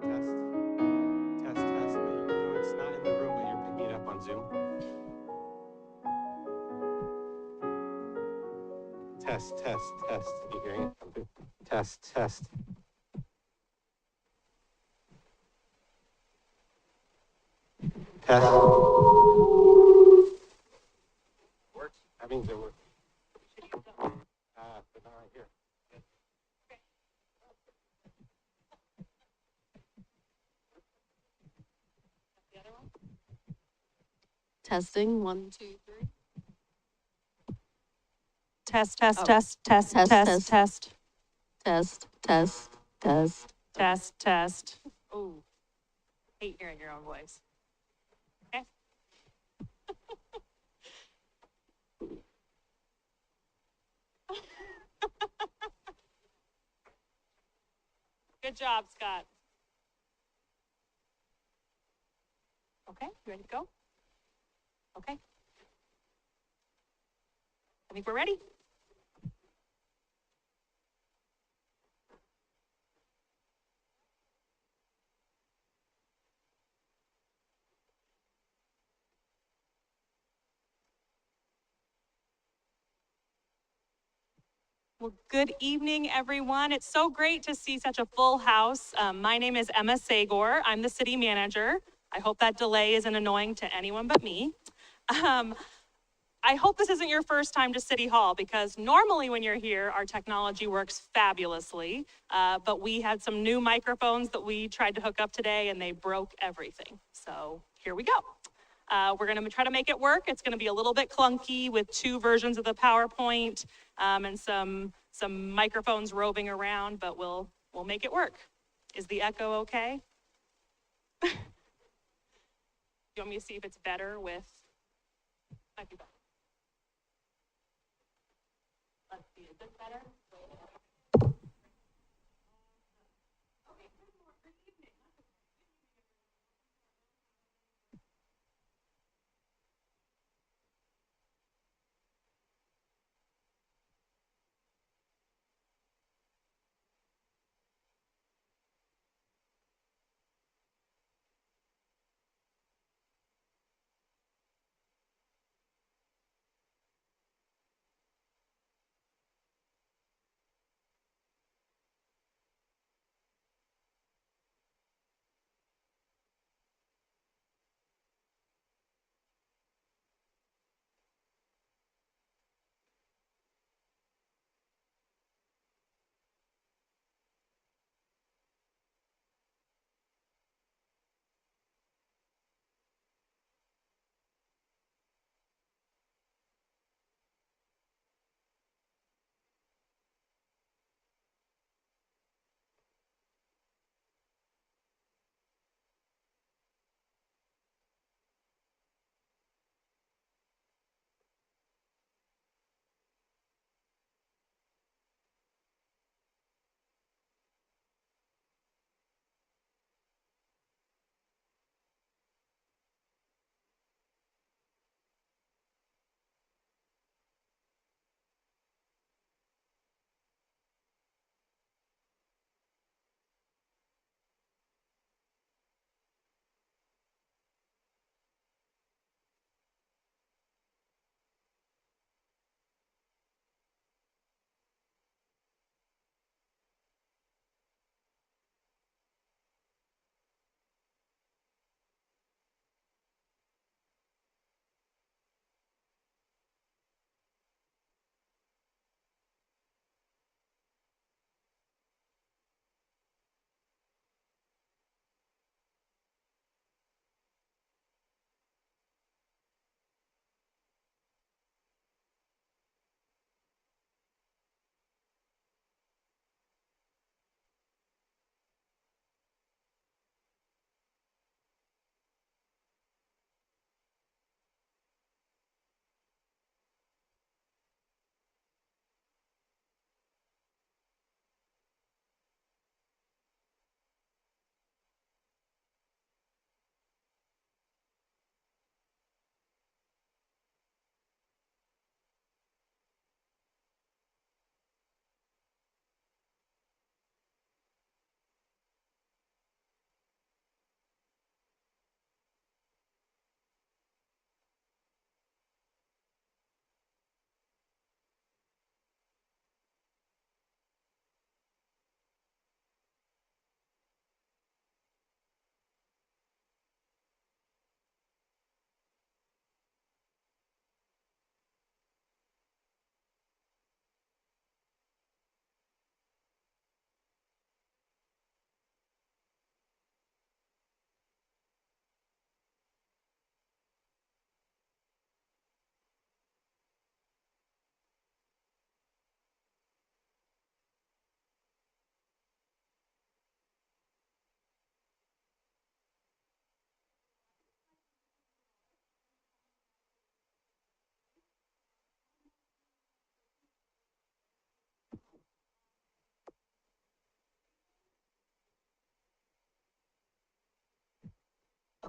test, test, test, test. No, it's not in the room, but you're picking it up on Zoom. Test, test, test. You hearing it? Test, test. Test. Works. That means it works. But not right here. The other one? Testing, 1, 2, 3. Test, test, test, test, Test, test, test. test, Test, test, test. test, test. Ooh, hate hearing your own voice. Okay. Good job, Scott. Okay, you ready to go? Okay. I think we're ready. Well, good evening, everyone. It's so great to see such a full house. My name is Emma Sagor. I'm the city manager. I hope that delay isn't annoying to anyone but me. I hope this isn't your first time to City Hall, because normally when you're here, our technology works fabulously, but we had some new microphones that we tried to hook up today and they broke everything. So here we go. We're gonna try to make it work. It's gonna be a little bit clunky with 2 versions of the PowerPoint and some microphones roving around, but we'll make it work. Is the echo okay? You want me to see if it's better with, might be better. Let's see, is this better?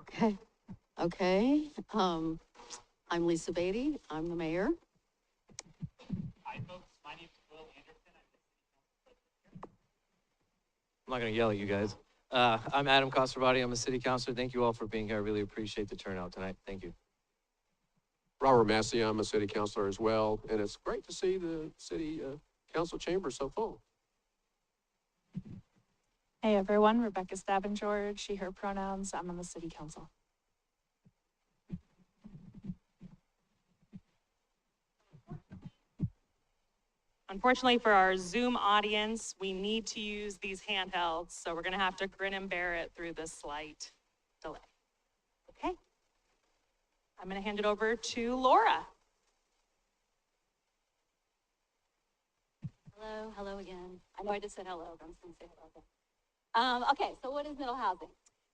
Okay, okay. I'm Lisa Beatty. I'm the mayor. Hi, folks. My name is Will Anderson. I'm not going to yell at you guys. I'm Adam Costravati. I'm a city councilor. Thank you all for being here. I really appreciate the turnout tonight. Thank you. Robert Massey, I'm a city councilor as well, and it's great to see the city council chamber so full. Hey everyone, Rebecca Staben-George, she, her pronouns. I'm on the city council. Unfortunately for our Zoom audience, we need to use these handhelds, so we're gonna have to grin and bear it through this slight delay. Okay. I'm gonna hand it over to Laura. Hello again. I know I just said hello, but I'm just gonna say hello again. Okay, so what is middle housing?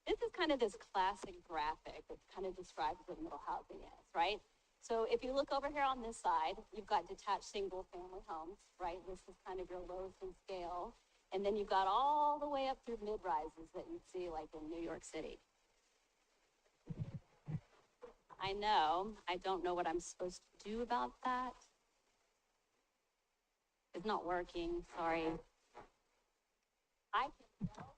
This is kind of this classic graphic that kind of describes what middle housing is, right? So if you look over here on this side, you've got detached single family homes, right? This is kind of your lowest in scale. And then you've got all the way up through mid-rises that you'd see like in New York City. I know, I don't know what I'm supposed to do about that. It's not working, sorry. I can tell.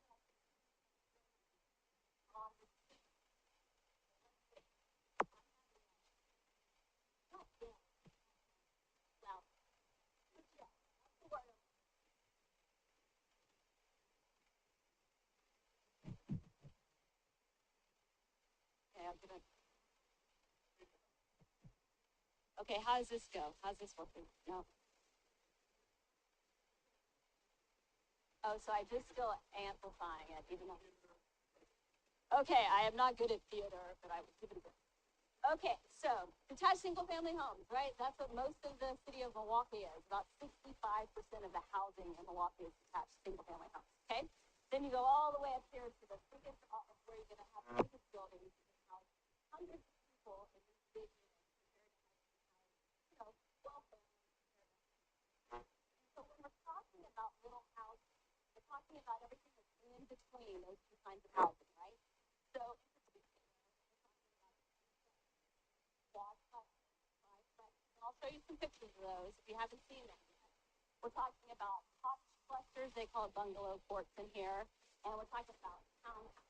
Okay, how does this go? How's this working? No. Oh, so I just still amplifying it, even though. Okay, I am not good at theater, but I would give it a go. Okay, so detached single-family homes, right? That's what most of the city of Milwaukie is. About 65% of the housing in Milwaukie is detached single-family homes. Okay, then you go all the way up here to the biggest, where you're going to have the biggest buildings. You can house hundreds of people in these big units, you know, 12 families. So when we're talking about middle housing, we're talking about everything that's in between those two kinds of housing, right? So I'll show you some pictures of those if you haven't seen them yet. We're talking about cottage clusters, they call it bungalow courts in here, and we're talking about townhouses.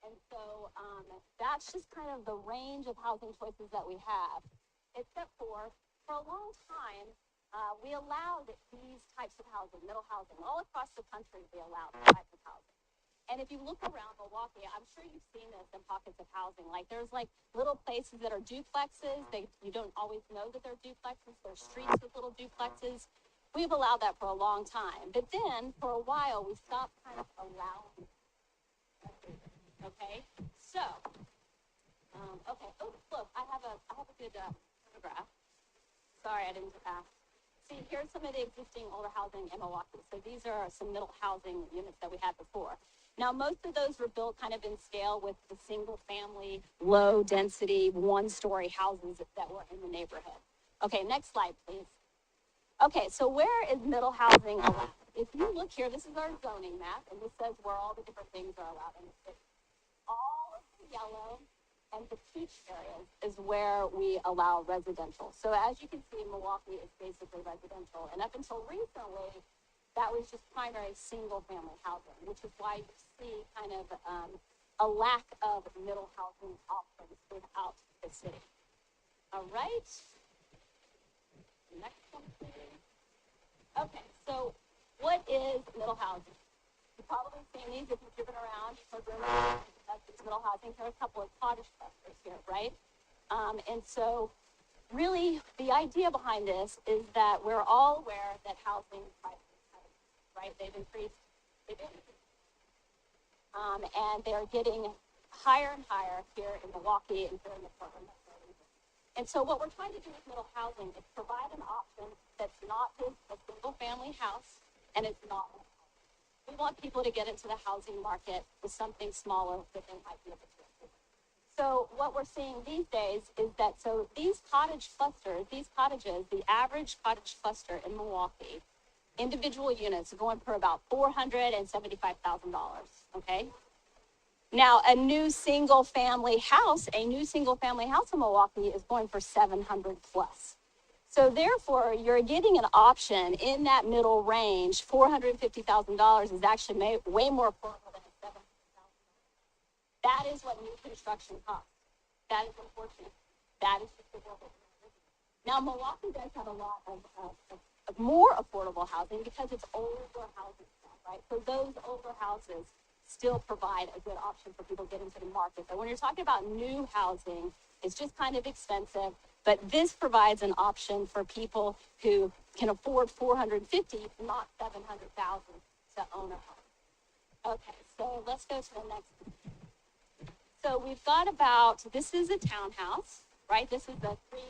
And so that's just kind of the range of housing choices that we have, except for a long time, we allowed these types of housing, middle housing, all across the country we allowed these types of housing. And if you look around Milwaukie, I'm sure you've seen this in pockets of housing. Like there's like little places that are duplexes. You don't always know that they're duplexes. There's streets with little duplexes. We've allowed that for a long time. But then for a while, we stopped kind of allowing. Okay, so, okay, oh, look, I have a good photograph. Sorry, I didn't ask. See, here's some of the existing older housing in Milwaukie. So these are some middle housing units that we had before. Now, most of those were built kind of in scale with the single family, low density, one-story houses that were in the neighborhood. Okay, next slide, please. Okay, so where is middle housing allowed? If you look here, this is our zoning map, and this says where all the different things are allowed in the city. All of the yellow and the peach areas is where we allow residential. So as you can see, Milwaukie is basically residential. And up until recently, that was just primary single-family housing, which is why you see kind of a lack of middle housing options throughout the city. All right. Next one, please. Okay, so what is middle housing? You've probably seen these if you've driven around. So that's middle housing. There are a couple of cottage clusters here, right? And so really the idea behind this is that we're all aware that housing prices, right? They've increased. And they're getting higher and higher here in Milwaukie and here in the Portland metro region. And so what we're trying to do with middle housing is provide an option that's not just a single family house and it's not. We want people to get into the housing market with something smaller that they might be able to afford. So what we're seeing these days is that so these cottage clusters, these cottages, the average cottage cluster in Milwaukie, individual units are going for about $475,000, okay? Now, a new single family house in Milwaukee is going for 700 plus. So therefore, you're getting an option in that middle range. $450,000 is actually way more affordable than a $700,000. That is what new construction costs. That is unfortunate. That is just the world that we're living in. Now, Milwaukee does have a lot of more affordable housing because it's older housing stock, right? So those older houses still provide a good option for people getting to the market. But when you're talking about new housing, it's just kind of expensive. But this provides an option for people who can afford $450,000, not $700,000 to own a home. Okay, so let's go to the next one. So we've got this is a townhouse, right? This is the three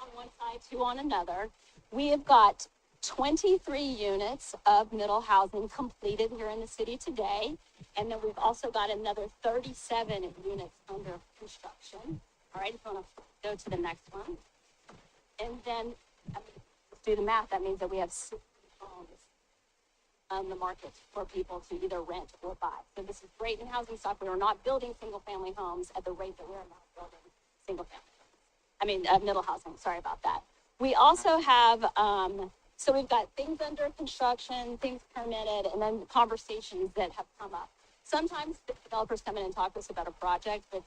on one side, 2 on another. We have got 23 units of middle housing completed here in the city today. And then we've also got another 37 units under construction. All right, if you want to go to the next one. And then, let's do the math. That means that we have 60 homes on the market for people to either rent or buy. So this is great in housing stock. We are not building single family homes at the rate that we're not building single family homes. Middle housing, sorry about that. We also have, so we've got things under construction, things permitted, and then conversations that have come up. Sometimes the developers come in and talk to us about a project, but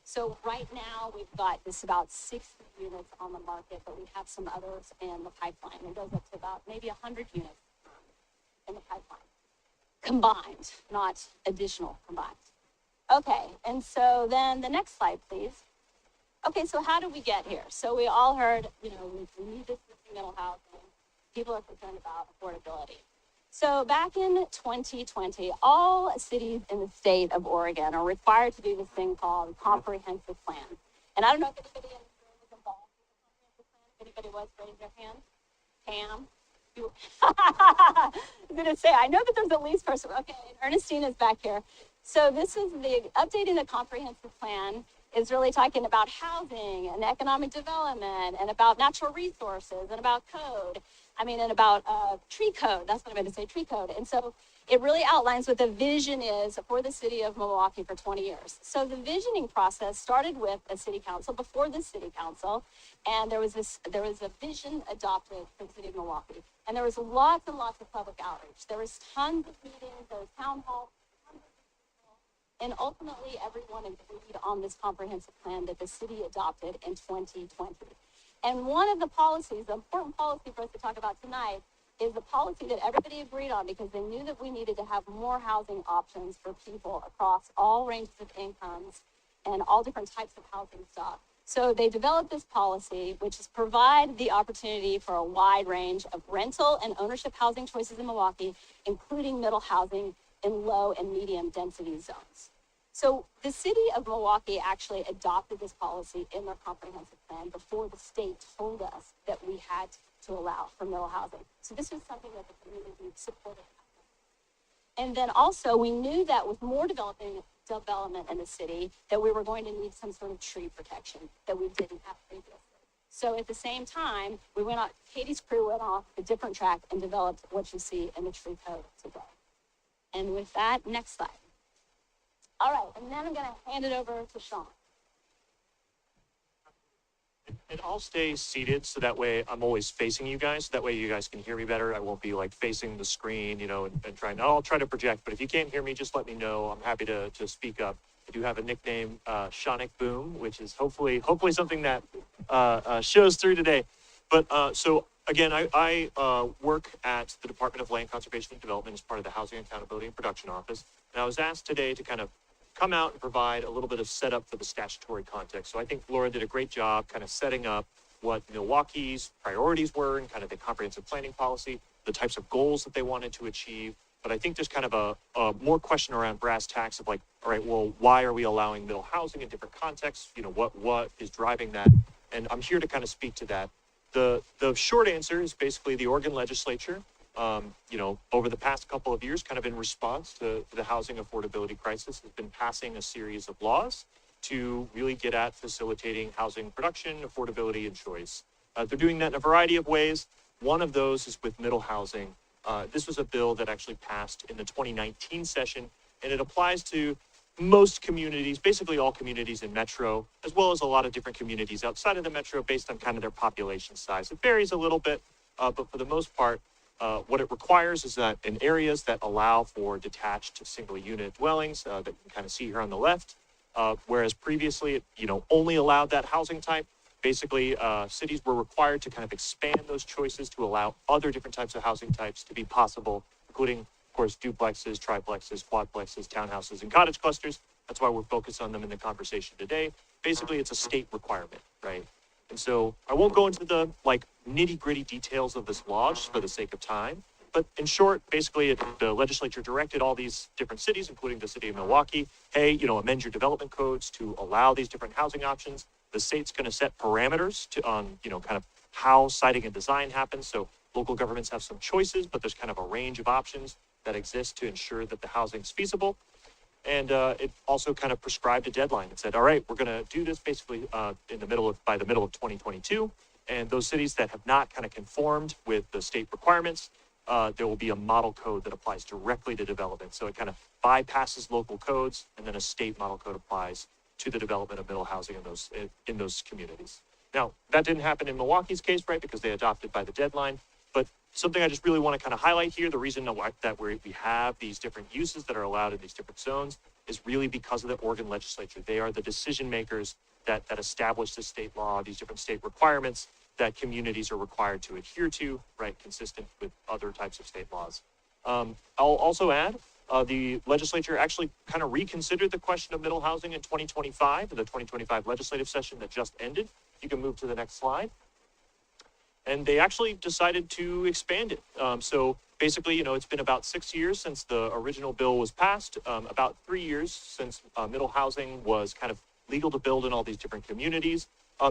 so right now we've got about 60 units on the market, but we have some others in the pipeline. It goes up to about maybe 100 units in the pipeline. Combined, not additional, combined. Okay, and so then the next slide, please. Okay, so how did we get here? So we all heard, we need this middle housing. People are concerned about affordability. So back in 2020, all cities in the state of Oregon are required to do this thing called comprehensive plan. And I don't know if anybody in this room was involved with the comprehensive plan. If anybody was, raise their hand. Pam? I was going to say, I know that there's at least person. Okay, and Ernestine is back here. So this is updating the comprehensive plan is really talking about housing and economic development and about natural resources and about code. And about tree code. That's what I meant to say, tree code. And so it really outlines what the vision is for the city of Milwaukee for 20 years. So the visioning process started with a city council, before the city council, and there was a vision adopted for the city of Milwaukee. And there was lots and lots of public outreach. There was tons of meetings, there was town halls, and ultimately everyone agreed on this comprehensive plan that the city adopted in 2020. And one of the policies, the important policy for us to talk about tonight, is the policy that everybody agreed on because they knew that we needed to have more housing options for people across all ranges of incomes and all different types of housing stock. So they developed this policy, which is provide the opportunity for a wide range of rental and ownership housing choices in Milwaukee, including middle housing in low and medium density zones. So the city of Milwaukee actually adopted this policy in their comprehensive plan before the state told us that we had to allow for middle housing. So this was something that the community supported. And then also we knew that with more development in the city that we were going to need some sort of tree protection that we didn't have previously. So at the same time, Katie's crew went off a different track and developed what you see in the tree code today. And with that, next slide. All right, and then I'm going to hand it over to Sean. And I'll stay seated so that way I'm always facing you guys. That way you guys can hear me better. I won't be facing the screen, and trying. I'll try to project, but if you can't hear me, just let me know. I'm happy to speak up. I do have a nickname, Shonic Boom, which is hopefully something that shows through today. But so again, I work at the Department of Land Conservation and Development as part of the Housing Accountability and Production Office. And I was asked today to kind of come out and provide a little bit of setup for the statutory context. So I think Laura did a great job kind of setting up what Milwaukee's priorities were and kind of the comprehensive planning policy, the types of goals that they wanted to achieve. But I think there's kind of a more question around brass tacks of all right, well, why are we allowing middle housing in different contexts? What is driving that? And I'm here to kind of speak to that. The short answer is basically the Oregon legislature, over the past couple of years, kind of in response to the housing affordability crisis, has been passing a series of laws to really get at facilitating housing production, affordability, and choice. They're doing that in a variety of ways. One of those is with middle housing. This was a bill that actually passed in the 2019 session. and it applies to most communities, basically all communities in Metro, as well as a lot of different communities outside of the Metro based on kind of their population size. It varies a little bit, but for the most part, what it requires is that in areas that allow for detached single unit dwellings that you can kind of see here on the left, whereas previously it, only allowed that housing type, basically cities were required to kind of expand those choices to allow other different types of housing types to be possible, including, of course, duplexes, triplexes, quadplexes, townhouses, and cottage clusters. That's why we're focused on them in the conversation today. Basically, it's a state requirement, right? And so I won't go into the nitty gritty details of this law just for the sake of time. But in short, basically the legislature directed all these different cities, including the city of Milwaukee, hey, amend your development codes to allow these different housing options. The state's going to set parameters on, kind of how siting and design happens. So local governments have some choices, but there's kind of a range of options that exist to ensure that the housing is feasible. And it also kind of prescribed a deadline. It said, all right, we're going to do this basically by the middle of 2022. And those cities that have not kind of conformed with the state requirements, there will be a model code that applies directly to development. So it kind of bypasses local codes, and then a state model code applies to the development of middle housing in those communities. Now, that didn't happen in Milwaukee's case, right, because they adopted by the deadline. But something I just really want to kind of highlight here, the reason that we have these different uses that are allowed in these different zones is really because of the Oregon legislature. They are the decision makers that establish the state law, these different state requirements that communities are required to adhere to, right, consistent with other types of state laws. I'll also add, the legislature actually kind of reconsidered the question of middle housing in 2025, the 2025 legislative session that just ended. You can move to the next slide. And they actually decided to expand it. So basically, it's been about 6 years since the original bill was passed, about 3 years since middle housing was kind of legal to build in all these different communities.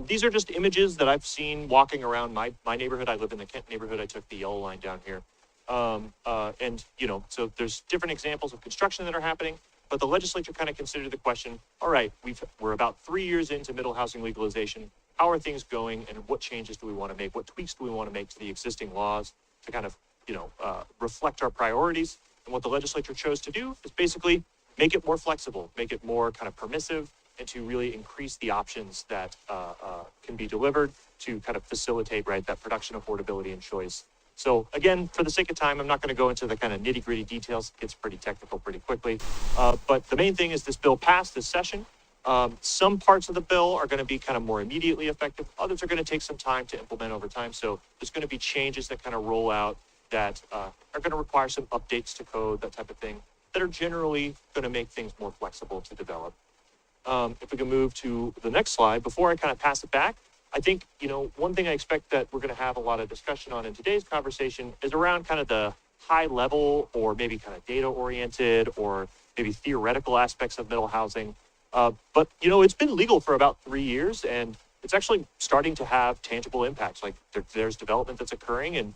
These are just images that I've seen walking around my neighborhood. I live in the Kent neighborhood. I took the yellow line down here. And, so there's different examples of construction that are happening, but the legislature kind of considered the question, all right, we're about 3 years into middle housing legalization. How are things going, and what changes do we want to make? What tweaks do we want to make to the existing laws to kind of, reflect our priorities? And what the legislature chose to do is basically make it more flexible, make it more kind of permissive, and to really increase the options that can be delivered to kind of facilitate, right, that production, affordability, and choice. So again, for the sake of time, I'm not going to go into the kind of nitty gritty details. It gets pretty technical pretty quickly. But the main thing is this bill passed this session. Some parts of the bill are going to be kind of more immediately effective. Others are going to take some time to implement over time. So there's going to be changes that kind of roll out that are going to require some updates to code, that type of thing, that are generally going to make things more flexible to develop. If we can move to the next slide, before I kind of pass it back, I think, one thing I expect that we're going to have a lot of discussion on in today's conversation is around kind of the high level or maybe kind of data oriented or maybe theoretical aspects of middle housing. But, it's been legal for about 3 years, and it's actually starting to have tangible impacts. Like there's development that's occurring, and,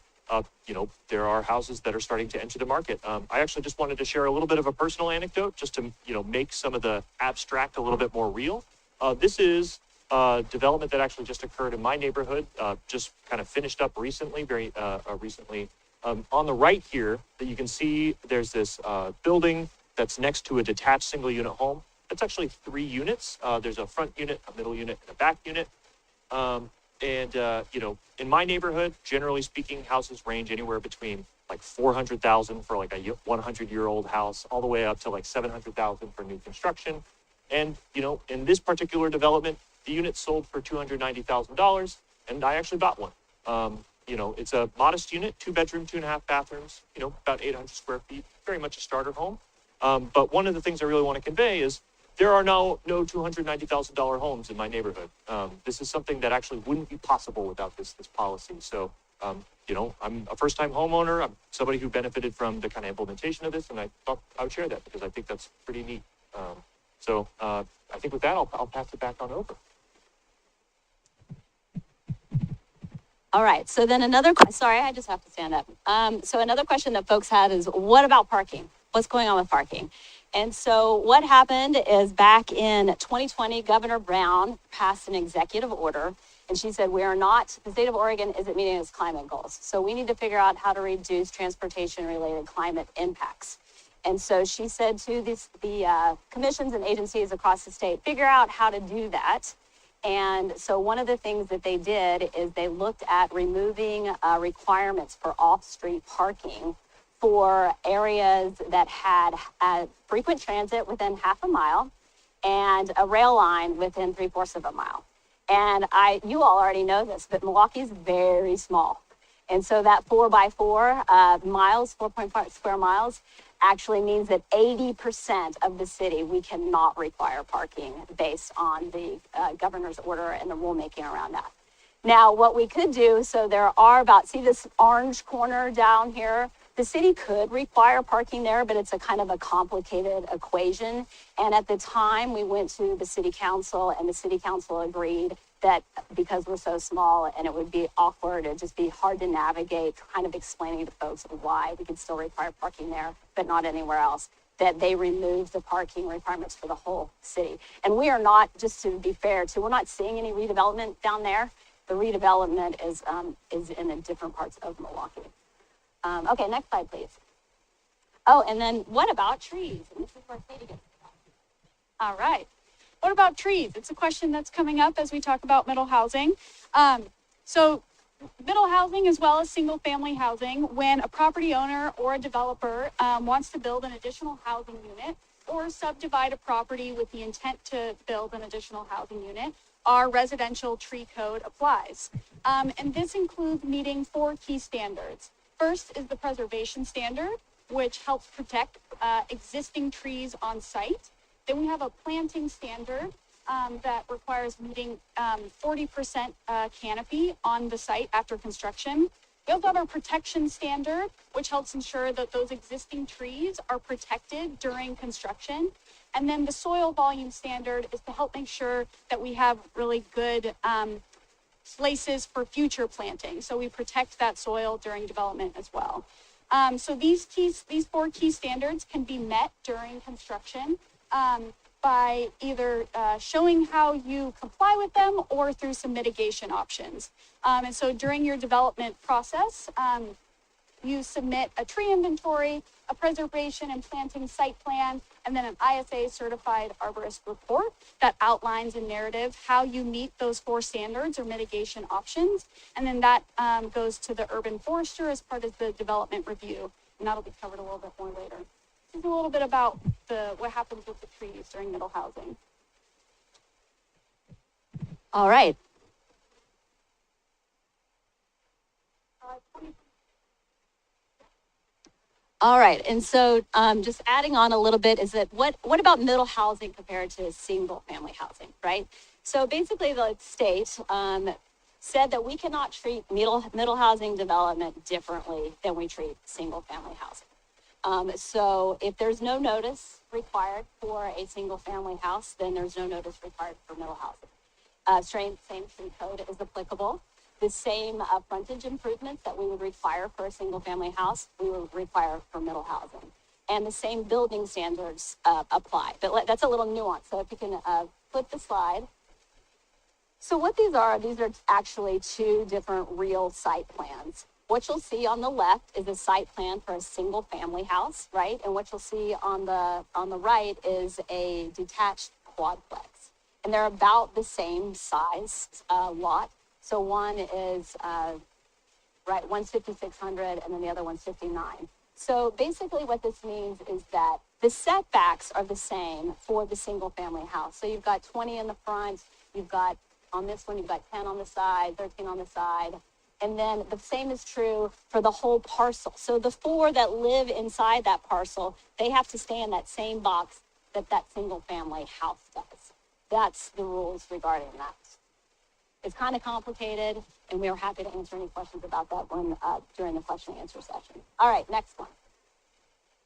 there are houses that are starting to enter the market. I actually just wanted to share a little bit of a personal anecdote just to, make some of the abstract a little bit more real. This is development that actually just occurred in my neighborhood, just kind of finished up recently, very recently. On the right here, that you can see there's this building that's next to a detached single unit home. It's actually 3 units. There's a front unit, a middle unit, and a back unit. In my neighborhood, generally speaking, houses range anywhere between like $400,000 for like a 100-year-old house, all the way up to like $700,000 for new construction. And, in this particular development, the unit sold for $290,000, and I actually bought one. It's a modest unit, 2-bedroom, 2.5 bathrooms, about 800 square feet, very much a starter home. But one of the things I really want to convey is there are no $290,000 homes in my neighborhood. This is something that actually wouldn't be possible without this policy. So, I'm a first-time homeowner. I'm somebody who benefited from the kind of implementation of this, and I thought I would share that because I think that's pretty neat. I think with that, I'll pass it back on over. All right, so then sorry, I just have to stand up. So another question that folks had is, what about parking? What's going on with parking? And so what happened is back in 2020, Governor Brown passed an executive order, and she said, the state of Oregon isn't meeting its climate goals. So we need to figure out how to reduce transportation-related climate impacts. And so she said to the commissions and agencies across the state, figure out how to do that. And so one of the things that they did is they looked at removing requirements for off-street parking for areas that had frequent transit within half a mile and a rail line within 3/4 of a mile. And you all already know this, but Milwaukee is very small. And so that 4x4 miles, 4.5 square miles, actually means that 80% of the city, we cannot require parking based on the governor's order and the rulemaking around that. Now, what we could do, so there are see this orange corner down here? The city could require parking there, but it's a kind of a complicated equation. And at the time, we went to the city council, and the city council agreed that because we're so small and it would be awkward, it'd just be hard to navigate, kind of explaining to folks why we could still require parking there, but not anywhere else, that they removed the parking requirements for the whole city. And we are not, just to be fair, we're not seeing any redevelopment down there. The redevelopment is in the different parts of Milwaukee. Okay, next slide, please. Oh, and then what about trees? And this is where Katie gets to talk. All right. What about trees? It's a question that's coming up as we talk about middle housing. So middle housing as well as single family housing, when a property owner or a developer wants to build an additional housing unit or subdivide a property with the intent to build an additional housing unit, our residential tree code applies. And this includes meeting 4 key standards. First is the preservation standard, which helps protect existing trees on site. Then we have a planting standard that requires meeting 40% canopy on the site after construction. We also have our protection standard, which helps ensure that those existing trees are protected during construction. And then the soil volume standard is to help make sure that we have really good places for future planting. So we protect that soil during development as well. So these 4 key standards can be met during construction by either showing how you comply with them or through some mitigation options. And so during your development process, you submit a tree inventory, a preservation and planting site plan, and then an ISA certified arborist report that outlines in narrative how you meet those 4 standards or mitigation options. And then that goes to the urban forester as part of the development review. And that'll be covered a little bit more later. This is a little bit about what happens with the trees during middle housing. All right. All right, and so just adding on a little bit is that what about middle housing compared to single family housing, right? So basically the state said that we cannot treat middle housing development differently than we treat single family housing. So if there's no notice required for a single family house, then there's no notice required for middle housing. Same tree code is applicable. The same frontage improvements that we would require for a single family house, we would require for middle housing. And the same building standards apply, but that's a little nuance. So if you can flip the slide. So what these are actually 2 different real site plans. What you'll see on the left is a site plan for a single family house, right? And what you'll see on the right is a detached quadplex. And they're about the same size lot. So one is, one's 5,600 and then the other one's 59. So basically what this means is that the setbacks are the same for the single family house. So you've got 20 in the front, on this one, you've got 10 on the side, 13 on the side. And then the same is true for the whole parcel. So the 4 that live inside that parcel, they have to stay in that same box that single family house does. That's the rules regarding that. It's kind of complicated, and we are happy to answer any questions about that during the question and answer session. All right, next one.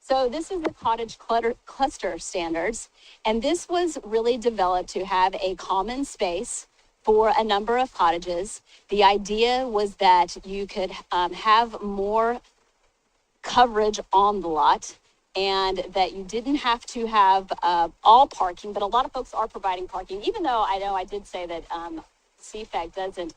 So this is the cottage cluster standards, and this was really developed to have a common space for a number of cottages. The idea was that you could have more coverage on the lot, and that you didn't have to have all parking, but a lot of folks are providing parking, even though I know I did say that CFAC doesn't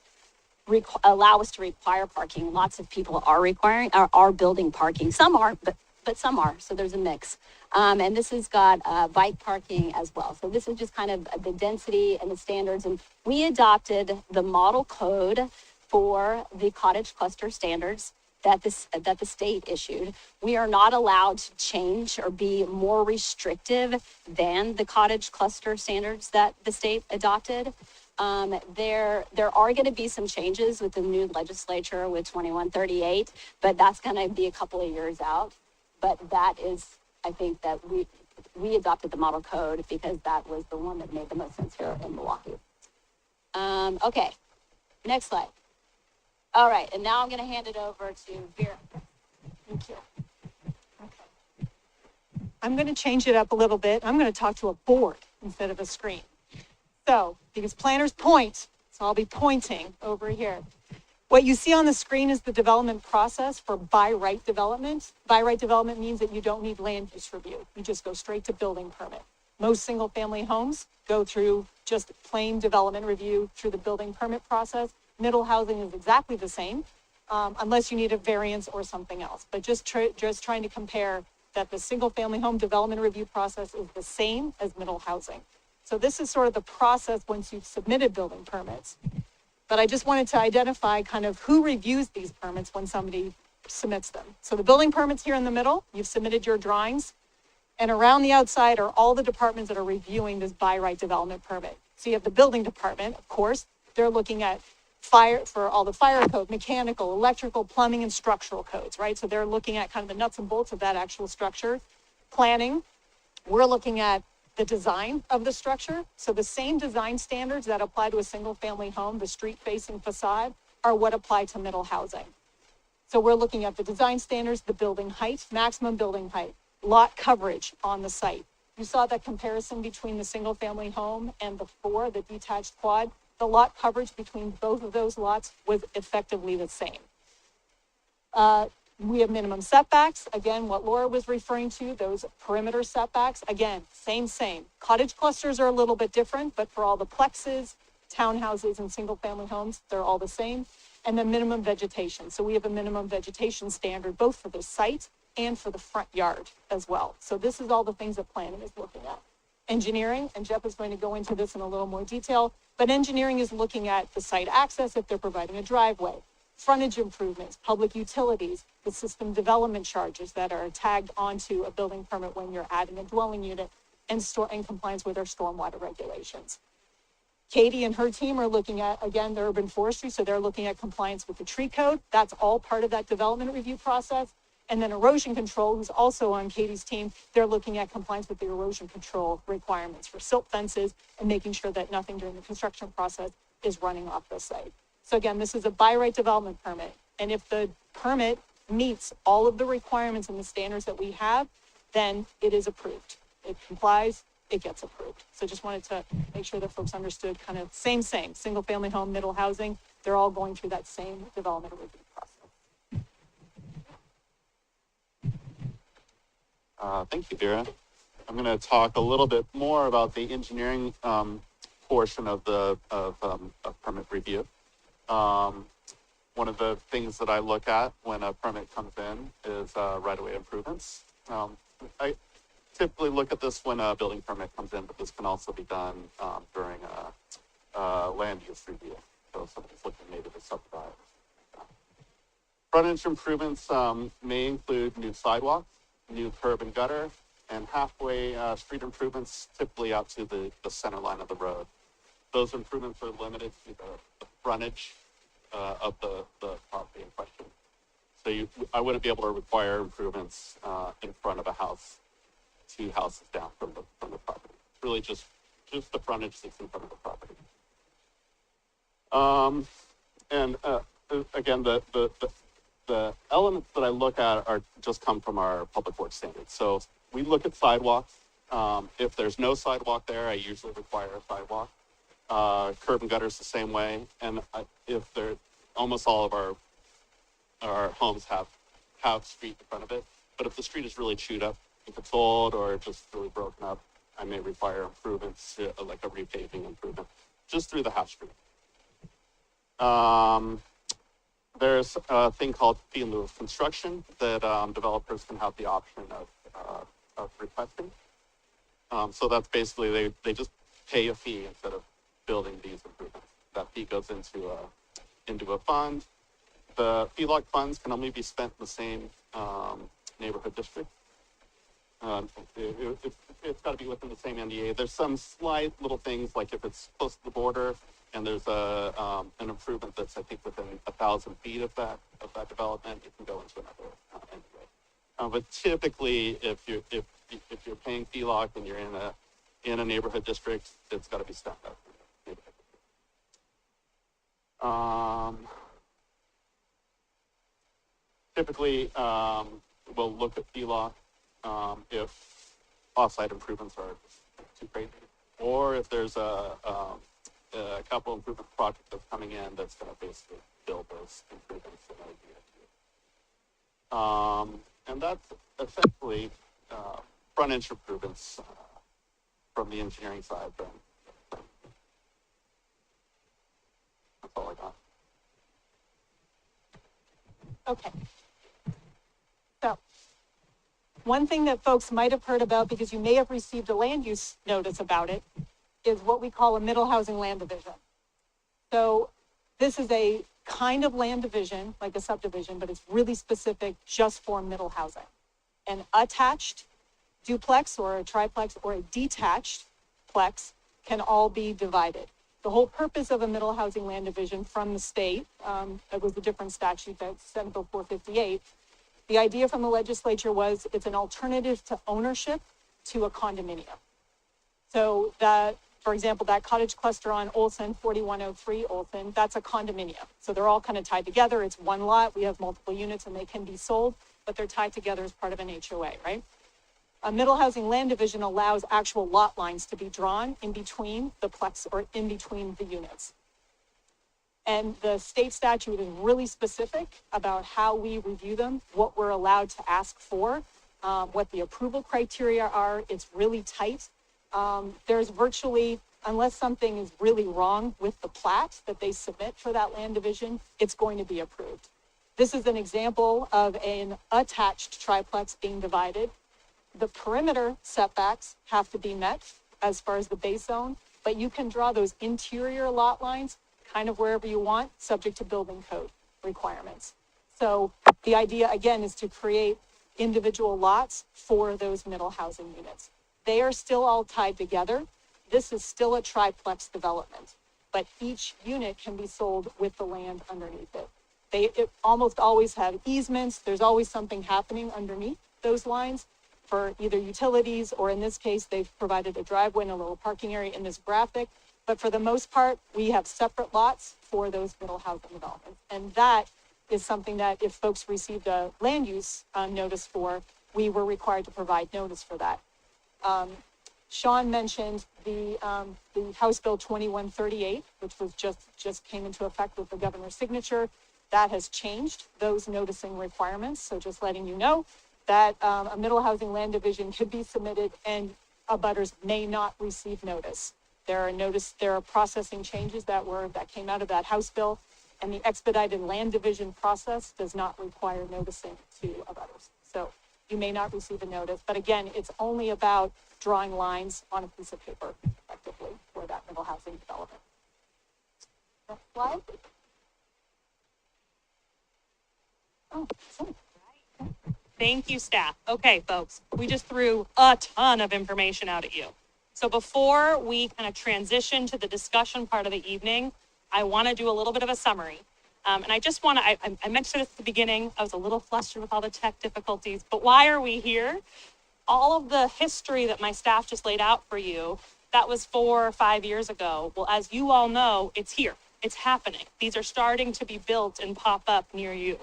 allow us to require parking. Lots of people are building parking. Some aren't, but but some are, so there's a mix. And this has got bike parking as well. So this is just kind of the density and the standards. And we adopted the model code for the cottage cluster standards that the state issued. We are not allowed to change or be more restrictive than the cottage cluster standards that the state adopted. There are going to be some changes with the new legislature with 2138, but that's going to be a couple of years out. But that is, I think that we adopted the model code because that was the one that made the most sense here in Milwaukee. Okay, next slide. All right, and now I'm going to hand it over to Vera. Thank you. Okay. I'm going to change it up a little bit. I'm going to talk to a board instead of a screen. So, because planners point, so I'll be pointing over here. What you see on the screen is the development process for by right development. By right development means that you don't need land use review. You just go straight to building permit. Most single family homes go through just plain development review through the building permit process. Middle housing is exactly the same, unless you need a variance or something else. But just trying to compare that the single family home development review process is the same as middle housing. So this is sort of the process once you've submitted building permits. But I just wanted to identify kind of who reviews these permits when somebody submits them. So the building permits here in the middle, you've submitted your drawings, and around the outside are all the departments that are reviewing this by right development permit. So you have the building department, of course, they're looking at fire for all the fire code, mechanical, electrical, plumbing, and structural codes, right? So they're looking at kind of the nuts and bolts of that actual structure. Planning, we're looking at the design of the structure. So the same design standards that apply to a single family home, the street facing facade, are what apply to middle housing. So we're looking at the design standards, the building height, maximum building height, lot coverage on the site. You saw that comparison between the single family home and the detached quad. The lot coverage between both of those lots was effectively the same. We have minimum setbacks. Again, what Laura was referring to, those perimeter setbacks, again, same. Cottage clusters are a little bit different, but for all the plexes, townhouses, and single family homes, they're all the same. And then minimum vegetation. So we have a minimum vegetation standard, both for the site and for the front yard as well. So this is all the things that planning is looking at. Engineering, and Jeff is going to go into this in a little more detail, but engineering is looking at the site access if they're providing a driveway, frontage improvements, public utilities, the system development charges that are tagged onto a building permit when you're adding a dwelling unit, and in compliance with our stormwater regulations. Katie and her team are looking at, again, the urban forestry, so they're looking at compliance with the tree code. That's all part of that development review process. And then erosion control, who's also on Katie's team, they're looking at compliance with the erosion control requirements for silt fences and making sure that nothing during the construction process is running off the site. So again, this is a by right development permit. And if the permit meets all of the requirements and the standards that we have, then it is approved. It complies, it gets approved. So just wanted to make sure that folks understood kind of same, single family home, middle housing, they're all going through that same development review process. Thank you, Vera. I'm going to talk a little bit more about the engineering portion of the permit review. One of the things that I look at when a permit comes in is right-of-way improvements. I typically look at this when a building permit comes in, but this can also be done during a land use review. So somebody's looking maybe to subdivide. Frontage improvements may include new sidewalks, new curb and gutter, and halfway street improvements, typically out to the center line of the road. Those improvements are limited to the frontage of the property in question. So I wouldn't be able to require improvements in front of a house, 2 houses down from the property. It's really just the frontage that's in front of the property. And again, the elements that I look at are just come from our public works standards. So we look at sidewalks. If there's no sidewalk there, I usually require a sidewalk. Curb and gutters the same way. And if they're, almost all of our homes have street in front of it. But if the street is really chewed up, if it's old or just really broken up, I may require improvements, like a repaving improvement, just through the house street. There's a thing called fee in lieu of construction that developers can have the option of requesting. So that's basically they just pay a fee instead of building these improvements. That fee goes into a fund. The FELOC funds can only be spent in the same neighborhood district. It's got to be within the same NDA. There's some slight little things like if it's close to the border and there's an improvement that's I think within 1,000 feet of that development, it can go into another NDA. But typically, if you're paying FELOC and you're in a neighborhood district, it's got to be spent out. Typically, we'll look at FELOC if off-site improvements are too crazy, or if there's a capital improvement project that's coming in that's going to basically build those improvements. And that's essentially front-end improvements from the engineering side. That's all I got. Okay. So, one thing that folks might have heard about, because you may have received a land use notice about it, is what we call a middle housing land division. So, this is a kind of land division, like a subdivision, but it's really specific just for middle housing. An attached duplex or a triplex or a detached plex can all be divided. The whole purpose of a middle housing land division from the state, it was a different statute, that's Senate Bill 458. The idea from the legislature was it's an alternative to ownership to a condominium. So that, for example, that cottage cluster on Olson, 4103 Olson, that's a condominium. So they're all kind of tied together. It's one lot. We have multiple units and they can be sold, but they're tied together as part of an HOA, right? A middle housing land division allows actual lot lines to be drawn in between the plex or in between the units. And the state statute is really specific about how we review them, what we're allowed to ask for, what the approval criteria are. It's really tight. There's virtually, unless something is really wrong with the plat that they submit for that land division, it's going to be approved. This is an example of an attached triplex being divided. The perimeter setbacks have to be met as far as the base zone, but you can draw those interior lot lines kind of wherever you want, subject to building code requirements. So the idea, again, is to create individual lots for those middle housing units. They are still all tied together. This is still a triplex development, but each unit can be sold with the land underneath it. It almost always have easements. There's always something happening underneath those lines for either utilities, or in this case, they've provided a driveway and a little parking area in this graphic. But for the most part, we have separate lots for those middle housing developments. And that is something that if folks received a land use notice for, we were required to provide notice for that. Sean mentioned the House Bill 2138, which was just came into effect with the governor's signature. That has changed those noticing requirements. So just letting you know that a middle housing land division could be submitted and abutters may not receive notice. There are processing changes that came out of that House bill, and the expedited land division process does not require noticing to abutters. So you may not receive a notice, but again, it's only about drawing lines on a piece of paper effectively for that middle housing development. Next slide. Oh, sorry. Thank you, staff. Okay, folks, we just threw a ton of information out at you. So before we kind of transition to the discussion part of the evening, I want to do a little bit of a summary. And I just want to, I mentioned it at the beginning, I was a little flustered with all the tech difficulties, but why are we here? All of the history that my staff just laid out for you, that was 4 or 5 years ago. Well, as you all know, it's here, it's happening. These are starting to be built and pop up near you.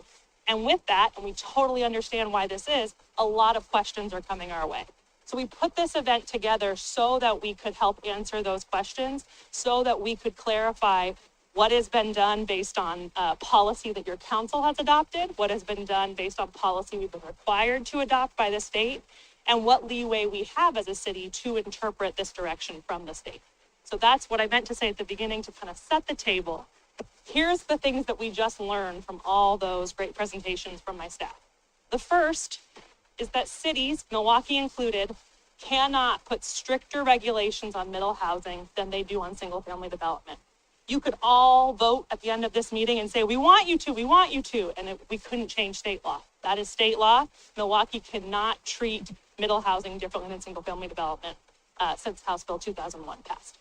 And with that, and we totally understand why this is, a lot of questions are coming our way. So we put this event together so that we could help answer those questions, so that we could clarify what has been done based on policy that your council has adopted, what has been done based on policy we've been required to adopt by the state, and what leeway we have as a city to interpret this direction from the state. So that's what I meant to say at the beginning to kind of set the table. Here's the things that we just learned from all those great presentations from my staff. The first is that cities, Milwaukee included, cannot put stricter regulations on middle housing than they do on single family development. You could all vote at the end of this meeting and say, we want you to, and we couldn't change state law. That is state law. Milwaukee cannot treat middle housing differently than single family development since House Bill 2001 passed.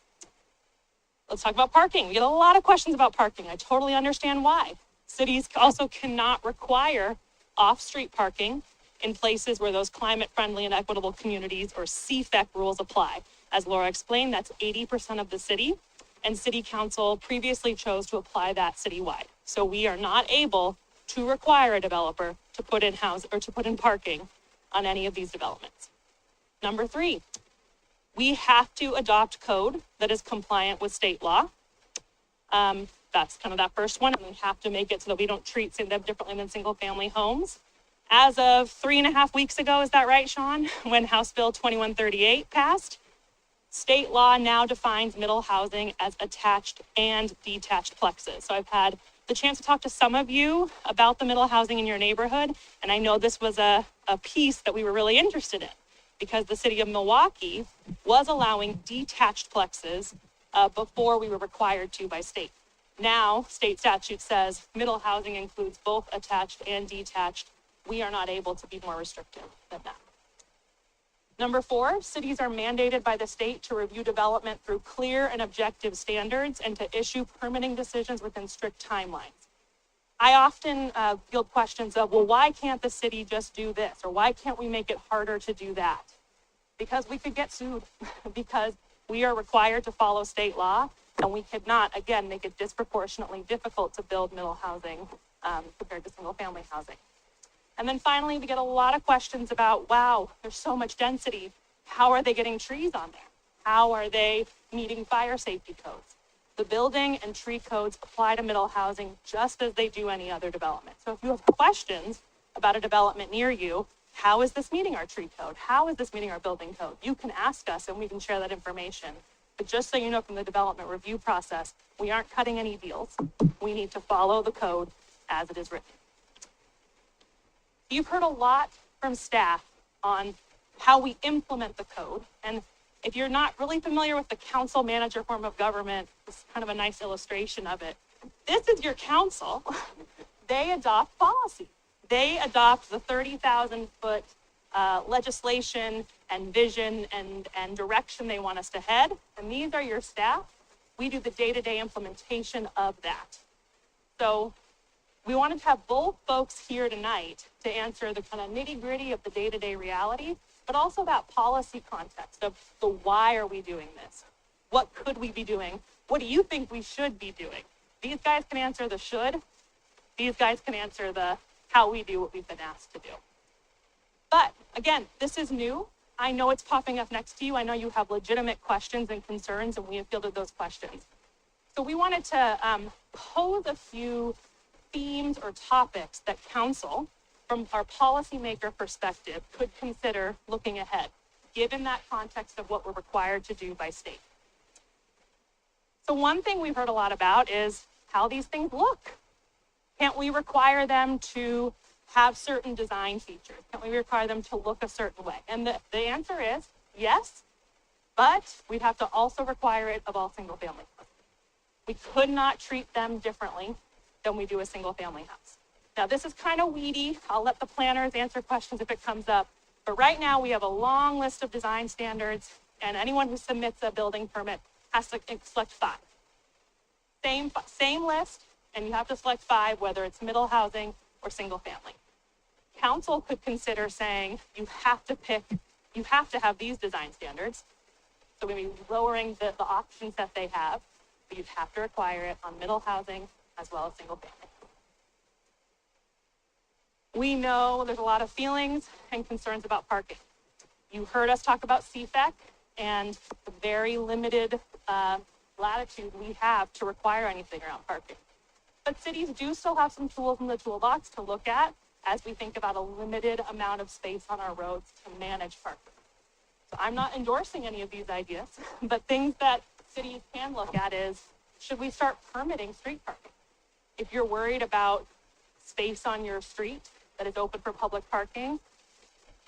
Let's talk about parking. We get a lot of questions about parking. I totally understand why. Cities also cannot require off-street parking in places where those climate-friendly and equitable communities or CFEC rules apply. As Laura explained, that's 80% of the city, and City Council previously chose to apply that citywide. So we are not able to require a developer to put in parking on any of these developments. Number 3, we have to adopt code that is compliant with state law. That's kind of that first one, and we have to make it so that we don't treat them differently than single family homes. As of 3.5 weeks ago, is that right, Sean? When House Bill 2138 passed, state law now defines middle housing as attached and detached plexes. So I've had the chance to talk to some of you about the middle housing in your neighborhood, and I know this was a piece that we were really interested in because the city of Milwaukee was allowing detached plexes before we were required to by state. Now, state statute says middle housing includes both attached and detached. We are not able to be more restrictive than that. Number 4, cities are mandated by the state to review development through clear and objective standards and to issue permitting decisions within strict timelines. I often field questions of, well, why can't the city just do this? Or why can't we make it harder to do that? Because we could get sued because we are required to follow state law and we could not, again, make it disproportionately difficult to build middle housing compared to single family housing. And then finally, we get a lot of questions about, wow, there's so much density. How are they getting trees on there? How are they meeting fire safety codes? The building and tree codes apply to middle housing just as they do any other development. So if you have questions about a development near you, how is this meeting our tree code? How is this meeting our building code? You can ask us and we can share that information. But just so you know from the development review process, we aren't cutting any deals. We need to follow the code as it is written. You've heard a lot from staff on how we implement the code. And if you're not really familiar with the council manager form of government, this is kind of a nice illustration of it. This is your council. They adopt policy. They adopt the 30,000 foot legislation and vision and direction they want us to head. And these are your staff. We do the day-to-day implementation of that. So we wanted to have both folks here tonight to answer the kind of nitty-gritty of the day-to-day reality, but also that policy context of the why are we doing this? What could we be doing? What do you think we should be doing? These guys can answer the should. These guys can answer the how we do what we've been asked to do. But again, this is new. I know it's popping up next to you. I know you have legitimate questions and concerns, and we have fielded those questions. So we wanted to pose a few themes or topics that council, from our policymaker perspective, could consider looking ahead, given that context of what we're required to do by state. So one thing we've heard a lot about is how these things look. Can't we require them to have certain design features? Can't we require them to look a certain way? And the answer is yes, but we'd have to also require it of all single family houses. We could not treat them differently than we do a single family house. Now this is kind of weedy. I'll let the planners answer questions if it comes up. But right now we have a long list of design standards, and anyone who submits a building permit has to select 5. Same list, and you have to select 5, whether it's middle housing or single family. Council could consider saying you have to have these design standards. So we'd be lowering the options that they have, but you'd have to require it on middle housing as well as single family. We know there's a lot of feelings and concerns about parking. You heard us talk about CFEC and the very limited latitude we have to require anything around parking. But cities do still have some tools in the toolbox to look at as we think about a limited amount of space on our roads to manage parking. So I'm not endorsing any of these ideas, but things that cities can look at is should we start permitting street parking? If you're worried about space on your street that is open for public parking,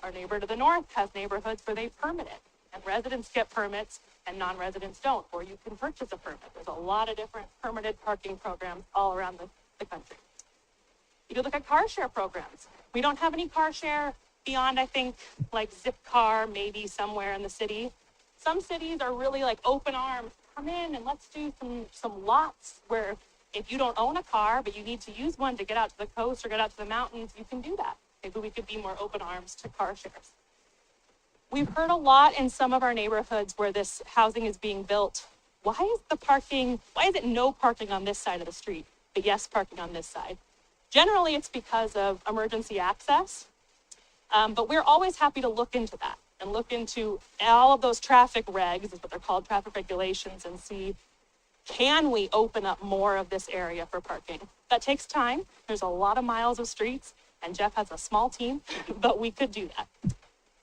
our neighbor to the north has neighborhoods where they permit it, and residents get permits and non-residents don't, or you can purchase a permit. There's a lot of different permitted parking programs all around the country. You could look at car share programs. We don't have any car share beyond, I think, like Zipcar, maybe somewhere in the city. Some cities are really like open arms, come in and let's do some lots where if you don't own a car, but you need to use one to get out to the coast or get out to the mountains, you can do that. Maybe we could be more open arms to car shares. We've heard a lot in some of our neighborhoods where this housing is being built. Why is it no parking on this side of the street, but yes parking on this side? Generally, it's because of emergency access, but we're always happy to look into that and look into all of those traffic regs, is what they're called, traffic regulations, and see, can we open up more of this area for parking? That takes time. There's a lot of miles of streets, and Jeff has a small team, but we could do that.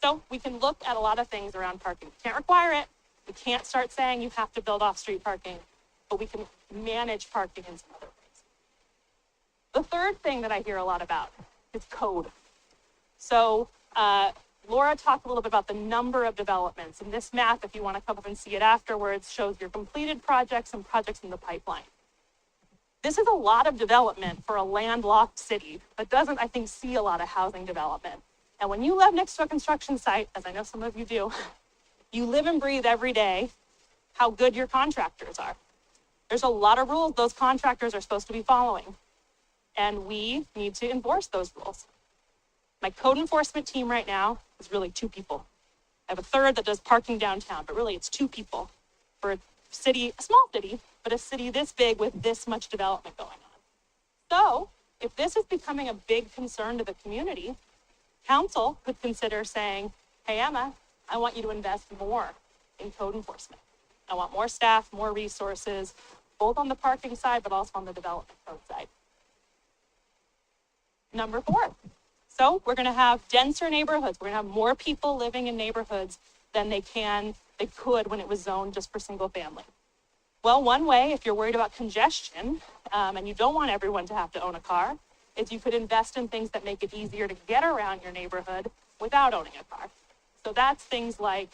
So we can look at a lot of things around parking. We can't require it. We can't start saying you have to build off-street parking, but we can manage parking in some other ways. The third thing that I hear a lot about is code. So Laura talked a little bit about the number of developments, and this map, if you want to come up and see it afterwards, shows your completed projects and projects in the pipeline. This is a lot of development for a landlocked city that doesn't, I think, see a lot of housing development. And when you live next to a construction site, as I know some of you do, you live and breathe every day how good your contractors are. There's a lot of rules those contractors are supposed to be following, and we need to enforce those rules. My code enforcement team right now is really 2 people. I have a third that does parking downtown, but really it's 2 people for a city, a small city, but a city this big with this much development going on. So if this is becoming a big concern to the community, council could consider saying, hey, Emma, I want you to invest more in code enforcement. I want more staff, more resources, both on the parking side, but also on the development code side. Number 4. So we're gonna have denser neighborhoods. We're gonna have more people living in neighborhoods than they could when it was zoned just for single family. Well, one way, if you're worried about congestion and you don't want everyone to have to own a car, is you could invest in things that make it easier to get around your neighborhood without owning a car. So that's things like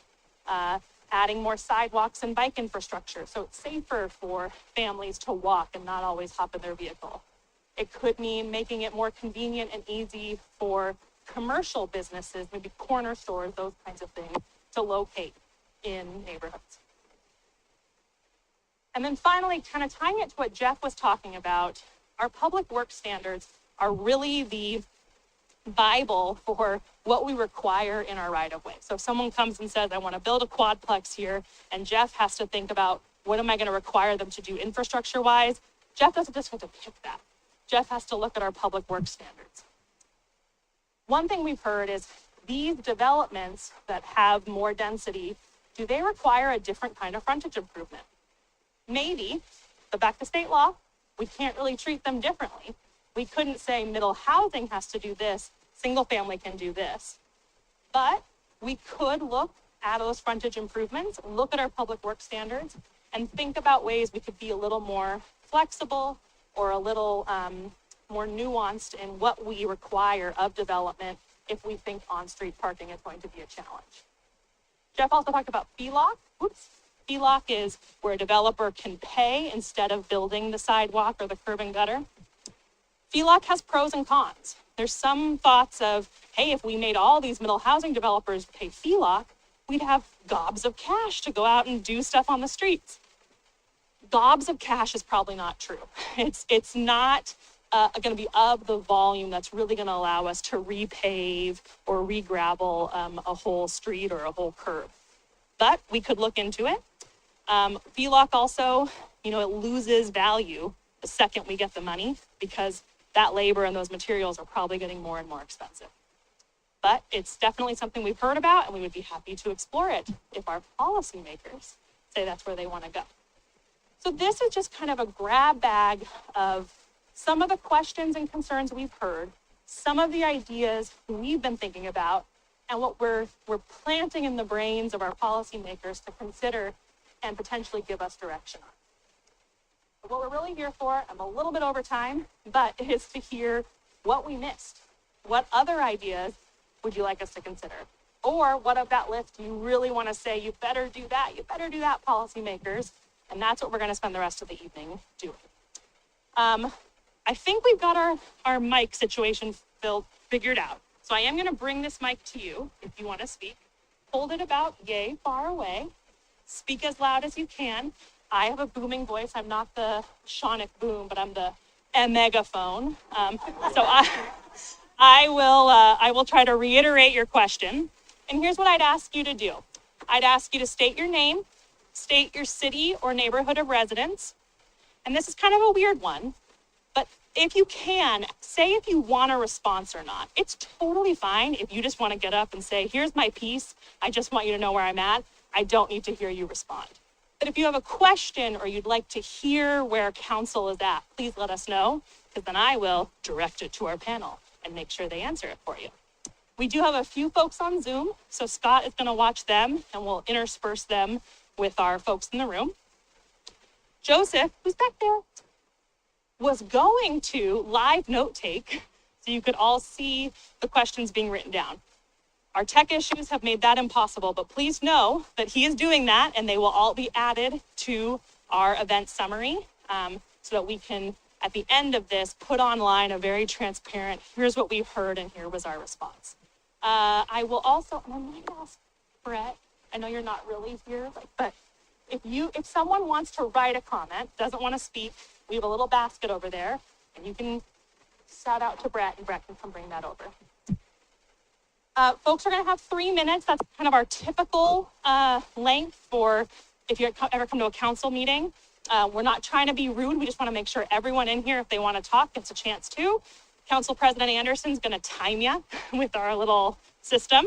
adding more sidewalks and bike infrastructure, so it's safer for families to walk and not always hop in their vehicle. It could mean making it more convenient and easy for commercial businesses, maybe corner stores, those kinds of things, to locate in neighborhoods. And then finally, kind of tying it to what Jeff was talking about, our public works standards are really the Bible for what we require in our right-of-way. So if someone comes and says, I want to build a quadplex here, and Jeff has to think about what am I going to require them to do infrastructure-wise, Jeff doesn't just have to pick that. Jeff has to look at our public works standards. One thing we've heard is these developments that have more density, do they require a different kind of frontage improvement? Maybe, but back to state law, we can't really treat them differently. We couldn't say middle housing has to do this, single family can do this. But we could look at those frontage improvements, look at our public works standards, and think about ways we could be a little more flexible or a little more nuanced in what we require of development if we think on-street parking is going to be a challenge. Jeff also talked about FELOC. FELOC is where a developer can pay instead of building the sidewalk or the curb and gutter. FELOC has pros and cons. There's some thoughts of, hey, if we made all these middle housing developers pay FELOC, we'd have gobs of cash to go out and do stuff on the streets. Gobs of cash is probably not true. It's not going to be of the volume that's really going to allow us to repave or re-gravel a whole street or a whole curb. But we could look into it. FELOC also, it loses value the second we get the money because that labor and those materials are probably getting more and more expensive. But it's definitely something we've heard about, and we would be happy to explore it if our policymakers say that's where they want to go. So this is just kind of a grab bag of some of the questions and concerns we've heard, some of the ideas we've been thinking about, and what we're planting in the brains of our policymakers to consider and potentially give us direction on. What we're really here for, I'm a little bit over time, but is to hear what we missed. What other ideas would you like us to consider? Or what of that list do you really want to say, you better do that, policymakers? And that's what we're going to spend the rest of the evening doing. I think we've got our mic situation figured out. So I am going to bring this mic to you if you want to speak. Hold it about yay far away. Speak as loud as you can. I have a booming voice. I'm not the Shonic boom, but I'm the megaphone. So I will try to reiterate your question. And here's what I'd ask you to do. I'd ask you to state your name, state your city or neighborhood of residence. And this is kind of a weird one, but if you can, say if you want a response or not. It's totally fine if you just want to get up and say, here's my piece. I just want you to know where I'm at. I don't need to hear you respond. But if you have a question or you'd like to hear where council is at, please let us know, because then I will direct it to our panel and make sure they answer it for you. We do have a few folks on Zoom, so Scott is going to watch them and we'll intersperse them with our folks in the room. Joseph, who's back there, was going to live note take so you could all see the questions being written down. Our tech issues have made that impossible, but please know that he is doing that and they will all be added to our event summary so that we can, at the end of this, put online a very transparent, here's what we've heard and here was our response. I will also, and I might ask Brett, I know you're not really here, but if someone wants to write a comment, doesn't want to speak, we have a little basket over there and you can shout out to Brett and Brett can come bring that over. Folks are going to have 3 minutes. That's kind of our typical length for if you ever come to a council meeting. We're not trying to be rude. We just want to make sure everyone in here, if they want to talk, gets a chance to. Council President Anderson's going to time you with our little system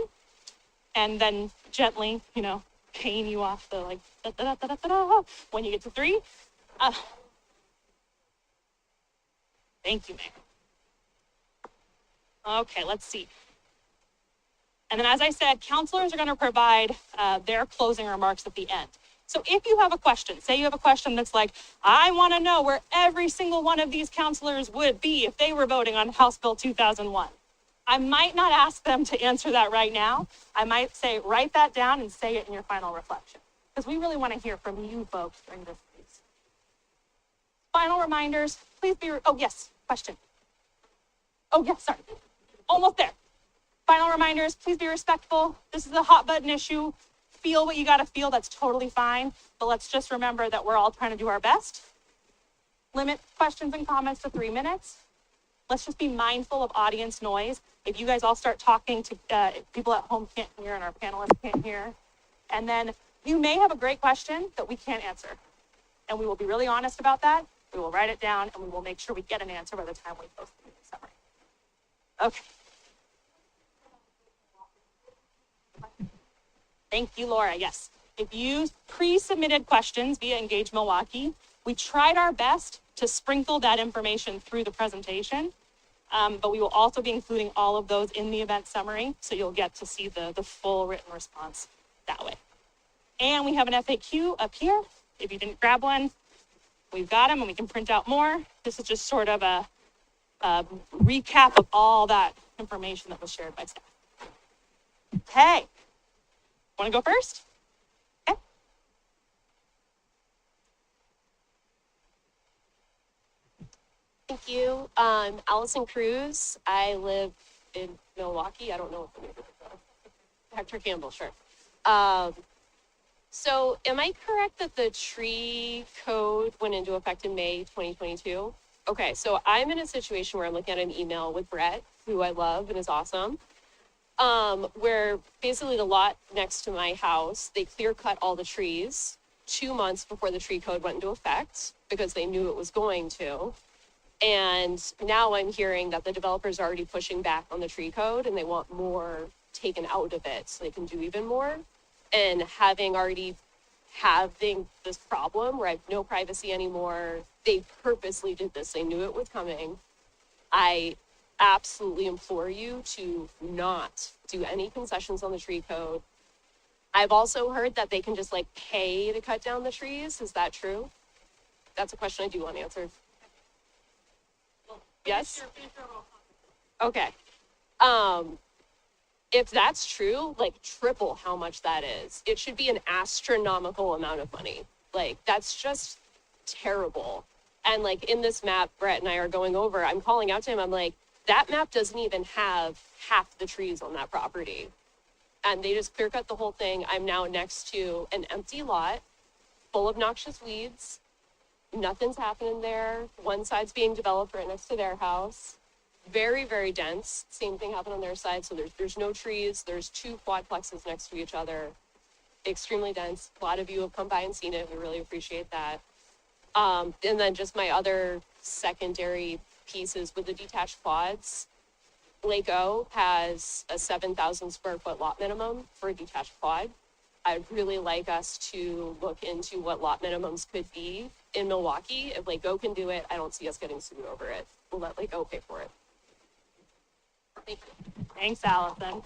and then gently, cane you off the like, da, da, da, da, da, da, when you get to 3. Thank you, Mayor. Okay, let's see. And then, as I said, counselors are going to provide their closing remarks at the end. So if you have a question, say you have a question that's like, I want to know where every single one of these counselors would be if they were voting on House Bill 2001. I might not ask them to answer that right now. I might say, write that down and say it in your final reflection. Because we really want to hear from you folks during this piece. Final reminders, please be, oh yes, question. Oh yes, sorry, almost there. Final reminders, please be respectful. This is a hot button issue. Feel what you gotta feel, that's totally fine. But let's just remember that we're all trying to do our best. Limit questions and comments to 3 minutes. Let's just be mindful of audience noise. If you guys all start talking to people at home can't hear and our panelists can't hear. And then you may have a great question that we can't answer. And we will be really honest about that. We will write it down and we will make sure we get an answer by the time we post the meeting summary. Okay. Thank you, Laura. Yes. If you pre-submitted questions via Engage Milwaukie, we tried our best to sprinkle that information through the presentation, but we will also be including all of those in the event summary, so you'll get to see the full written response that way. And we have an FAQ up here. If you didn't grab one, we've got them and we can print out more. This is just sort of a recap of all that information that was shared by staff. Okay. Want to go first? Okay. Thank you. Allison Cruz. I live in Milwaukie. I don't know what the neighborhood is. Hector Campbell, sure. So am I correct that the tree code went into effect in May 2022? Okay, so I'm in a situation where I'm looking at an email with Brett, who I love and is awesome. Where basically the lot next to my house, they clear cut all the trees 2 months before the tree code went into effect because they knew it was going to. And now I'm hearing that the developers are already pushing back on the tree code and they want more taken out of it so they can do even more. And having this problem where I have no privacy anymore, they purposely did this. They knew it was coming. I absolutely implore you to not do any concessions on the tree code. I've also heard that they can just pay to cut down the trees. Is that true? that's a question I do want answered. Yes? Okay. If that's true, like triple how much that is. It should be an astronomical amount of money. Like that's just terrible. And like in this map, Brett and I are going over, I'm calling out to him. I'm like, that map doesn't even have half the trees on that property. And they just clear cut the whole thing. I'm now next to an empty lot full of noxious weeds. Nothing's happening there. One side's being developed right next to their house. Very, very dense. Same thing happened on their side. So there's no trees. There's 2 quadplexes next to each other. Extremely dense. A lot of you have come by and seen it. We really appreciate that. And then just my other secondary pieces with the detached quads. Lake O has a 7,000 square foot lot minimum for a detached quad. I'd really like us to look into what lot minimums could be in Milwaukie. If Lake O can do it, I don't see us getting sued over it. We'll let Lake O pay for it. Thank you. Thanks, Allison.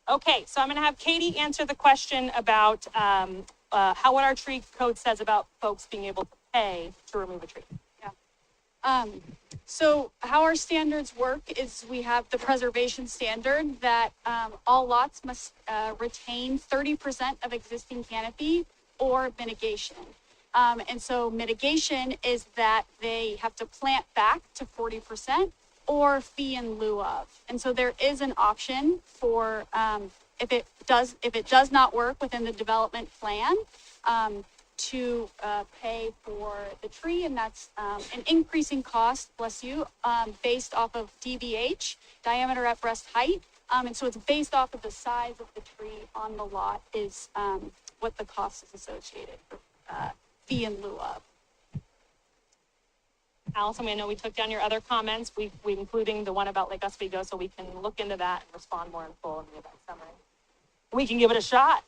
Okay, so I'm gonna have Katie answer the question about what our tree code says about folks being able to pay to remove a tree. So how our standards work is we have the preservation standard that all lots must retain 30% of existing canopy or mitigation. And so mitigation is that they have to plant back to 40% or fee in lieu of. And so there is an option for if it does not work within the development plan, to pay for the tree, and that's an increasing cost, bless you, based off of DBH, diameter at breast height. And so it's based off of the size of the tree on the lot is what the cost is associated with fee in lieu of. Allison, I know we took down your other comments, we including the one about Lake Oswego, so we can look into that and respond more in full in the event summary. We can give it a shot.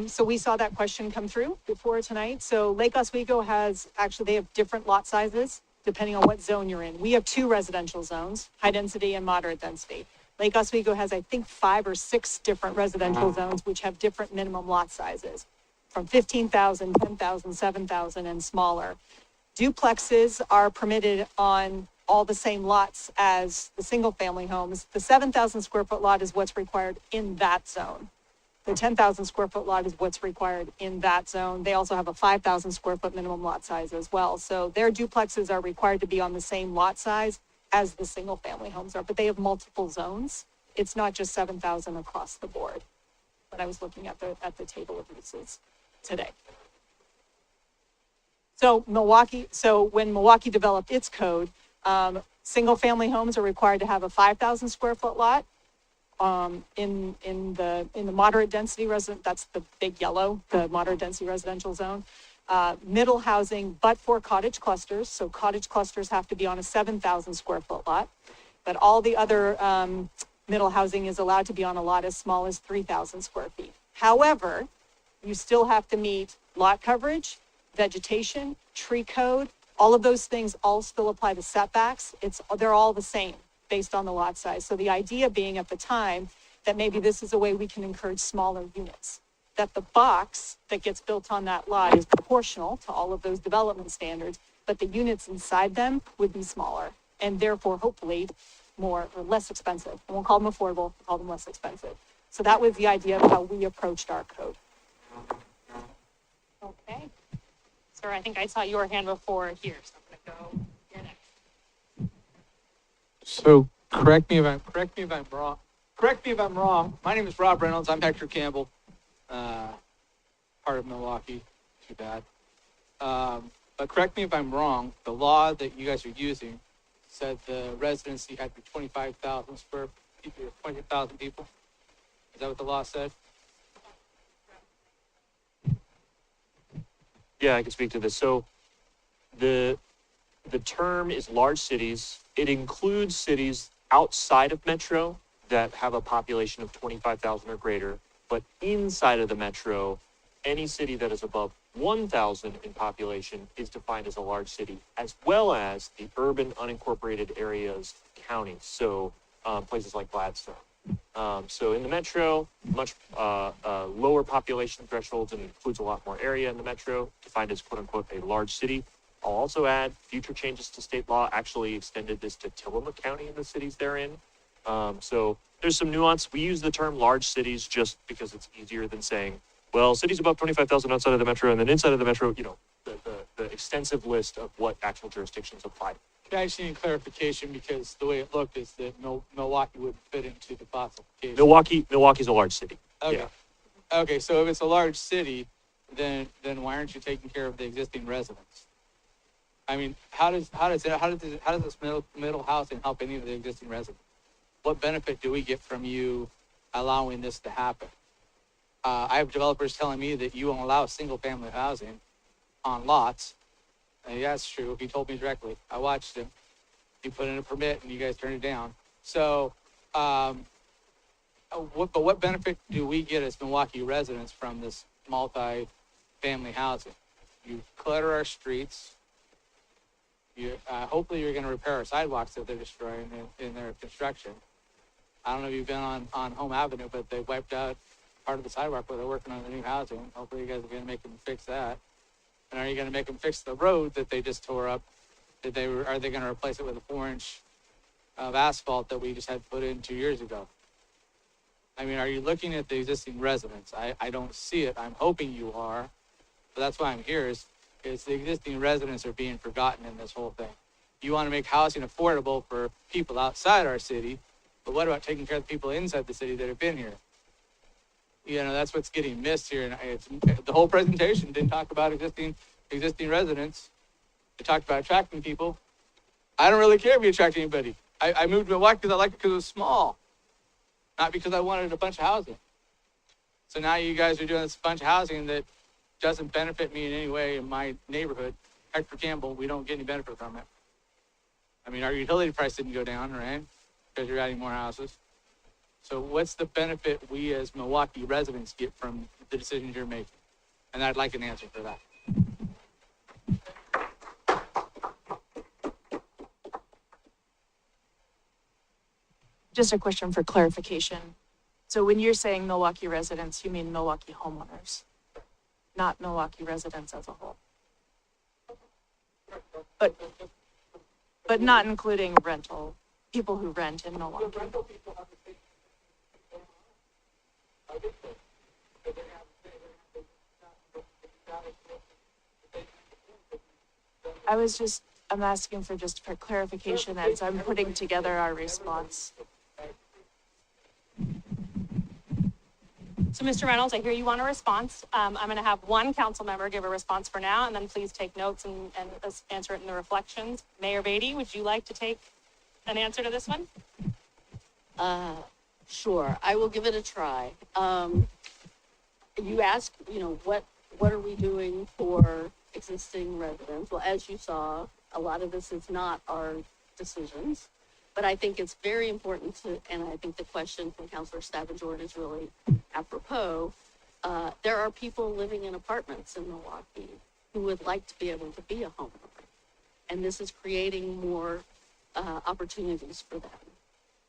So we saw that question come through before tonight. So Lake Oswego they have different lot sizes depending on what zone you're in. We have 2 residential zones, high density and moderate density. Lake Oswego has, I think, 5 or 6 different residential zones, which have different minimum lot sizes from 15,000, 10,000, 7,000 and smaller. Duplexes are permitted on all the same lots as the single family homes. The 7,000 square foot lot is what's required in that zone. The 10,000 square foot lot is what's required in that zone. They also have a 5,000 square foot minimum lot size as well. So their duplexes are required to be on the same lot size as the single family homes are, but they have multiple zones. It's not just 7,000 across the board. But I was looking at the table of uses today. So when Milwaukie developed its code, single family homes are required to have a 5,000 square foot lot. In the moderate density resident, that's the big yellow, the moderate density residential zone. Middle housing, but for cottage clusters. So cottage clusters have to be on a 7,000 square foot lot, but all the other middle housing is allowed to be on a lot as small as 3,000 square feet. However, you still have to meet lot coverage, vegetation, tree code, all of those things all still apply to setbacks. They're all the same based on the lot size. So the idea being at the time that maybe this is a way we can encourage smaller units, that the box that gets built on that lot is proportional to all of those development standards, but the units inside them would be smaller and therefore hopefully less expensive. I won't call them affordable, I'll call them less expensive. So that was the idea of how we approached our code. Okay. Sir, I think I saw your hand before here, so I'm gonna go here next. So correct me if I'm wrong. My name is Rob Reynolds. I'm Hector Campbell, part of Milwaukie. Too bad. But correct me if I'm wrong. The law that you guys are using said the residency had to be 25,000 square people, 20,000 people. Is that what the law said? Yeah, I can speak to this. So the term is large cities. It includes cities outside of metro that have a population of 25,000 or greater, but inside of the metro, any city that is above 1,000 in population is defined as a large city, as well as the urban unincorporated areas, counties. So places like Gladstone, So in the metro, much lower population thresholds and includes a lot more area in the metro, defined as quote unquote a large city. I'll also add future changes to state law actually extended this to Tillamook County and the cities therein. So there's some nuance. We use the term large cities just because it's easier than saying, well, cities above 25,000 outside of the metro and then inside of the metro, the extensive list of what actual jurisdictions apply. Can I just need clarification because the way it looked is that Milwaukee wouldn't fit into the classification. Milwaukee's a large city. Okay. Yeah. Okay, so if it's a large city, then why aren't you taking care of the existing residents? I mean, how does this middle housing help any of the existing residents? What benefit do we get from you allowing this to happen? I have developers telling me that you won't allow single family housing on lots. And yeah, that's true. He told me directly. I watched him. He put in a permit and you guys turned it down. So, what benefit do we get as Milwaukee residents from this multi-family housing? You clutter our streets. Hopefully you're going to repair our sidewalks that they're destroying in their construction. I don't know if you've been on Home Avenue, but they wiped out part of the sidewalk where they're working on the new housing. Hopefully you guys are going to make them fix that. And are you going to make them fix the road that they just tore up? Are they going to replace it with a 4-inch of asphalt that we just had put in 2 years ago? I mean, are you looking at the existing residents? I don't see it. I'm hoping you are, but that's why I'm here is the existing residents are being forgotten in this whole thing. You want to make housing affordable for people outside our city, but what about taking care of the people inside the city that have been here? That's what's getting missed here. And the whole presentation didn't talk about existing residents. It talked about attracting people. I don't really care if you attract anybody. I moved to Milwaukee because I liked it because it was small, not because I wanted a bunch of housing. So now you guys are doing this bunch of housing that doesn't benefit me in any way in my neighborhood. Hector Campbell, we don't get any benefit from it. I mean, our utility price didn't go down, right? Because you're adding more houses. So what's the benefit we as Milwaukee residents get from the decisions you're making? And I'd like an answer for that. Just a question for clarification. So when you're saying Milwaukee residents, you mean Milwaukee homeowners, not Milwaukee residents as a whole? But not including people who rent in Milwaukee. I'm asking for clarification as I'm putting together our response. So Mr. Reynolds, I hear you want a response. I'm going to have one council member give a response for now, and then please take notes and answer it in the reflections. Mayor Beatty, would you like to take an answer to this one? Sure, I will give it a try. You asked, what are we doing for existing residents? Well, as you saw, a lot of this is not our decisions, but I think it's very important and I think the question from Councilor Stavangord is really apropos. There are people living in apartments in Milwaukee who would like to be able to be a homeowner, and this is creating more opportunities for them.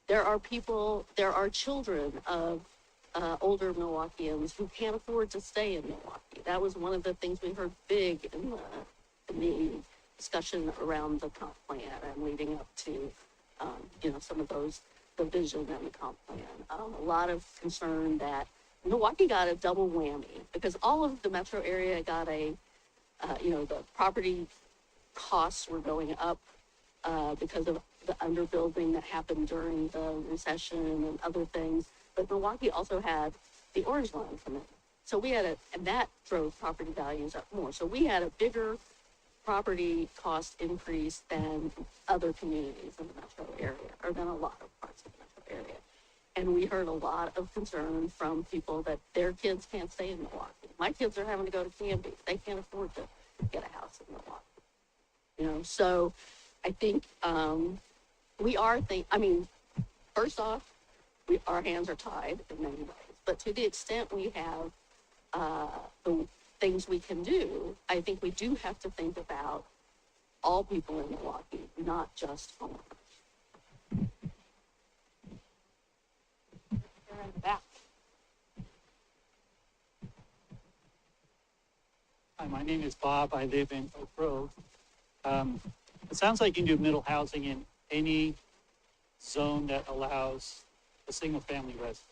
There are children of older Milwaukeeans who can't afford to stay in Milwaukee. That was one of the things we heard big in the discussion around the comp plan and leading up to, some of the vision and the comp plan. A lot of concern that Milwaukee got a double whammy because all of the metro area got the property costs were going up because of the underbuilding that happened during the recession and other things. But Milwaukee also had the orange line come in. So and that drove property values up more. So we had a bigger property cost increase than other communities in the metro area, or than a lot of parts of the metro area. And we heard a lot of concern from people that their kids can't stay in Milwaukee. My kids are having to go to Canby. They can't afford to get a house in Milwaukee. So I think first off, our hands are tied in many ways. But to the extent we have the things we can do, I think we do have to think about all people in Milwaukee, not just homeowners. in the back. Hi, my name is Bob. I live in Oak Grove. It sounds like you can do middle housing in any zone that allows a single-family residence.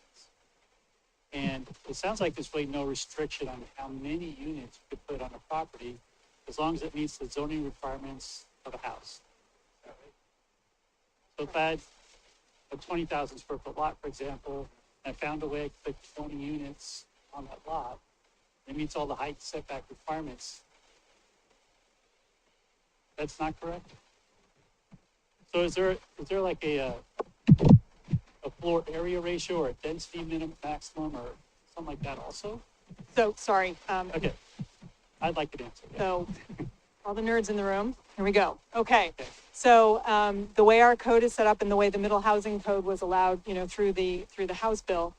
And it sounds like there's really no restriction on how many units you could put on a property as long as it meets the zoning requirements of a house. Is that right? So if I had a 20,000 square foot lot, for example, and I found a way to put 20 units on that lot, it meets all the height setback requirements. That's not correct? So is there like a floor area ratio or a density minimum maximum or something like that also? So, sorry. Okay, I'd like an answer. Yeah. So, all the nerds in the room, here we go. Okay, so the way our code is set up and the way the middle housing code was allowed, through the House bill,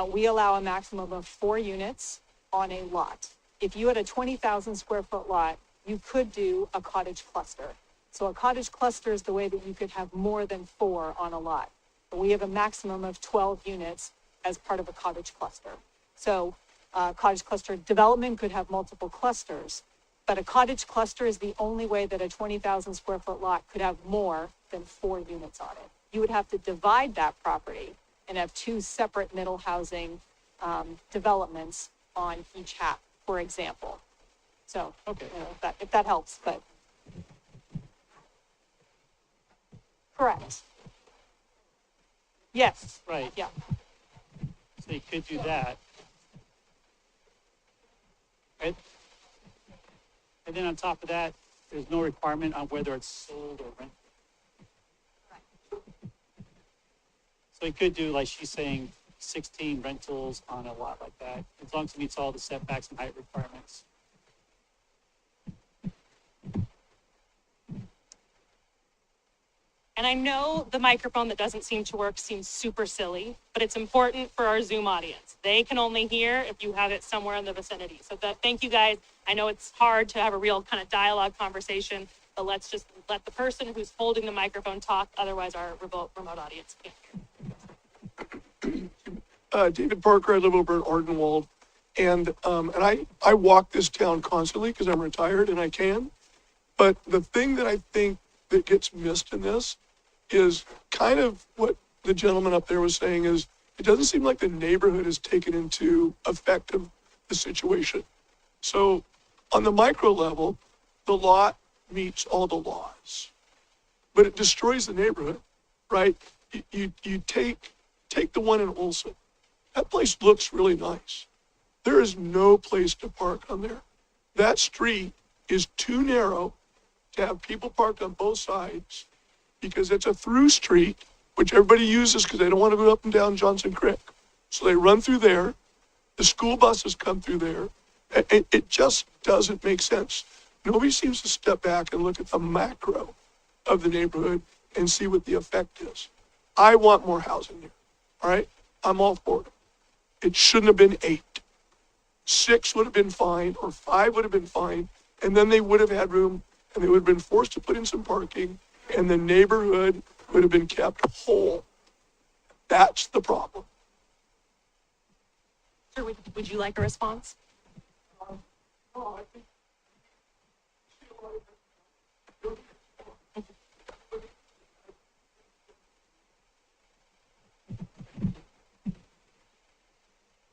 we allow a maximum of 4 units on a lot. If you had a 20,000 square foot lot, you could do a cottage cluster. So a cottage cluster is the way that you could have more than 4 on a lot. But we have a maximum of 12 units as part of a cottage cluster. So cottage cluster development could have multiple clusters, but a cottage cluster is the only way that a 20,000 square foot lot could have more than 4 units on it. You would have to divide that property and have 2 separate middle housing developments on each half, for example. So, Okay. if that helps, but. Correct. Yes. Right. Yeah. So you could do that. Right? And then on top of that, there's no requirement on whether it's sold or rented. So you could do, like she's saying, 16 rentals on a lot like that, as long as it meets all the setbacks and height requirements. And I know the microphone that doesn't seem to work seems super silly, but it's important for our Zoom audience. They can only hear if you have it somewhere in the vicinity. So thank you guys. I know it's hard to have a real kind of dialogue conversation, but let's just let the person who's holding the microphone talk. Otherwise, our remote audience can't hear. David Parker, I live over in Ardenwald, and I walk this town constantly because I'm retired and I can. But the thing that I think that gets missed in this is kind of what the gentleman up there was saying is it doesn't seem like the neighborhood is taken into effect of the situation. So on the micro level, the lot meets all the laws, but it destroys the neighborhood, right? You take the one in Olson. That place looks really nice. There is no place to park on there. That street is too narrow to have people parked on both sides because it's a through street, which everybody uses because they don't want to go up and down Johnson Creek. So they run through there. The school buses come through there. It just doesn't make sense. Nobody seems to step back and look at the macro of the neighborhood and see what the effect is. I want more housing there, all right? I'm all for it. It shouldn't have been 8. 6 would have been fine, or 5 would have been fine, and then they would have had room, and they would have been forced to put in some parking, and the neighborhood would have been kept whole. That's the problem. Sure, would you like a response?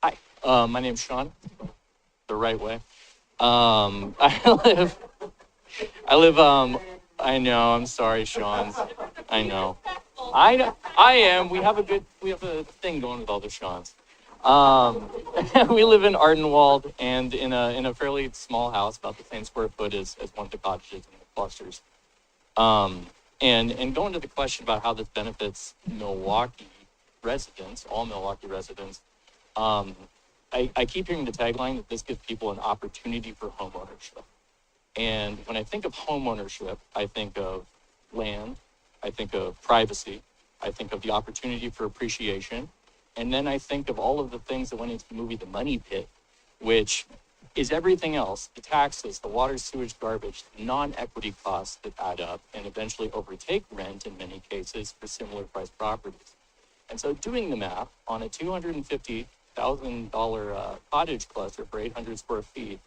Hi, my name's Sean, the right way. I I know, I'm sorry, Sean. I know. I am, we have a thing going with all the Seans. We live in Ardenwald and in a fairly small house, about the same square foot as one of the cottages in the clusters. And going to the question about how this benefits Milwaukie residents, all Milwaukie residents, I keep hearing the tagline that this gives people an opportunity for homeownership. And when I think of homeownership, I think of land, I think of privacy, I think of the opportunity for appreciation, and then I think of all of the things that went into the movie The Money Pit, which is everything else, the taxes, the water, sewage, garbage, non-equity costs that add up and eventually overtake rent in many cases for similar priced properties. And so doing the math on a $250,000 cottage cluster for 800 square feet,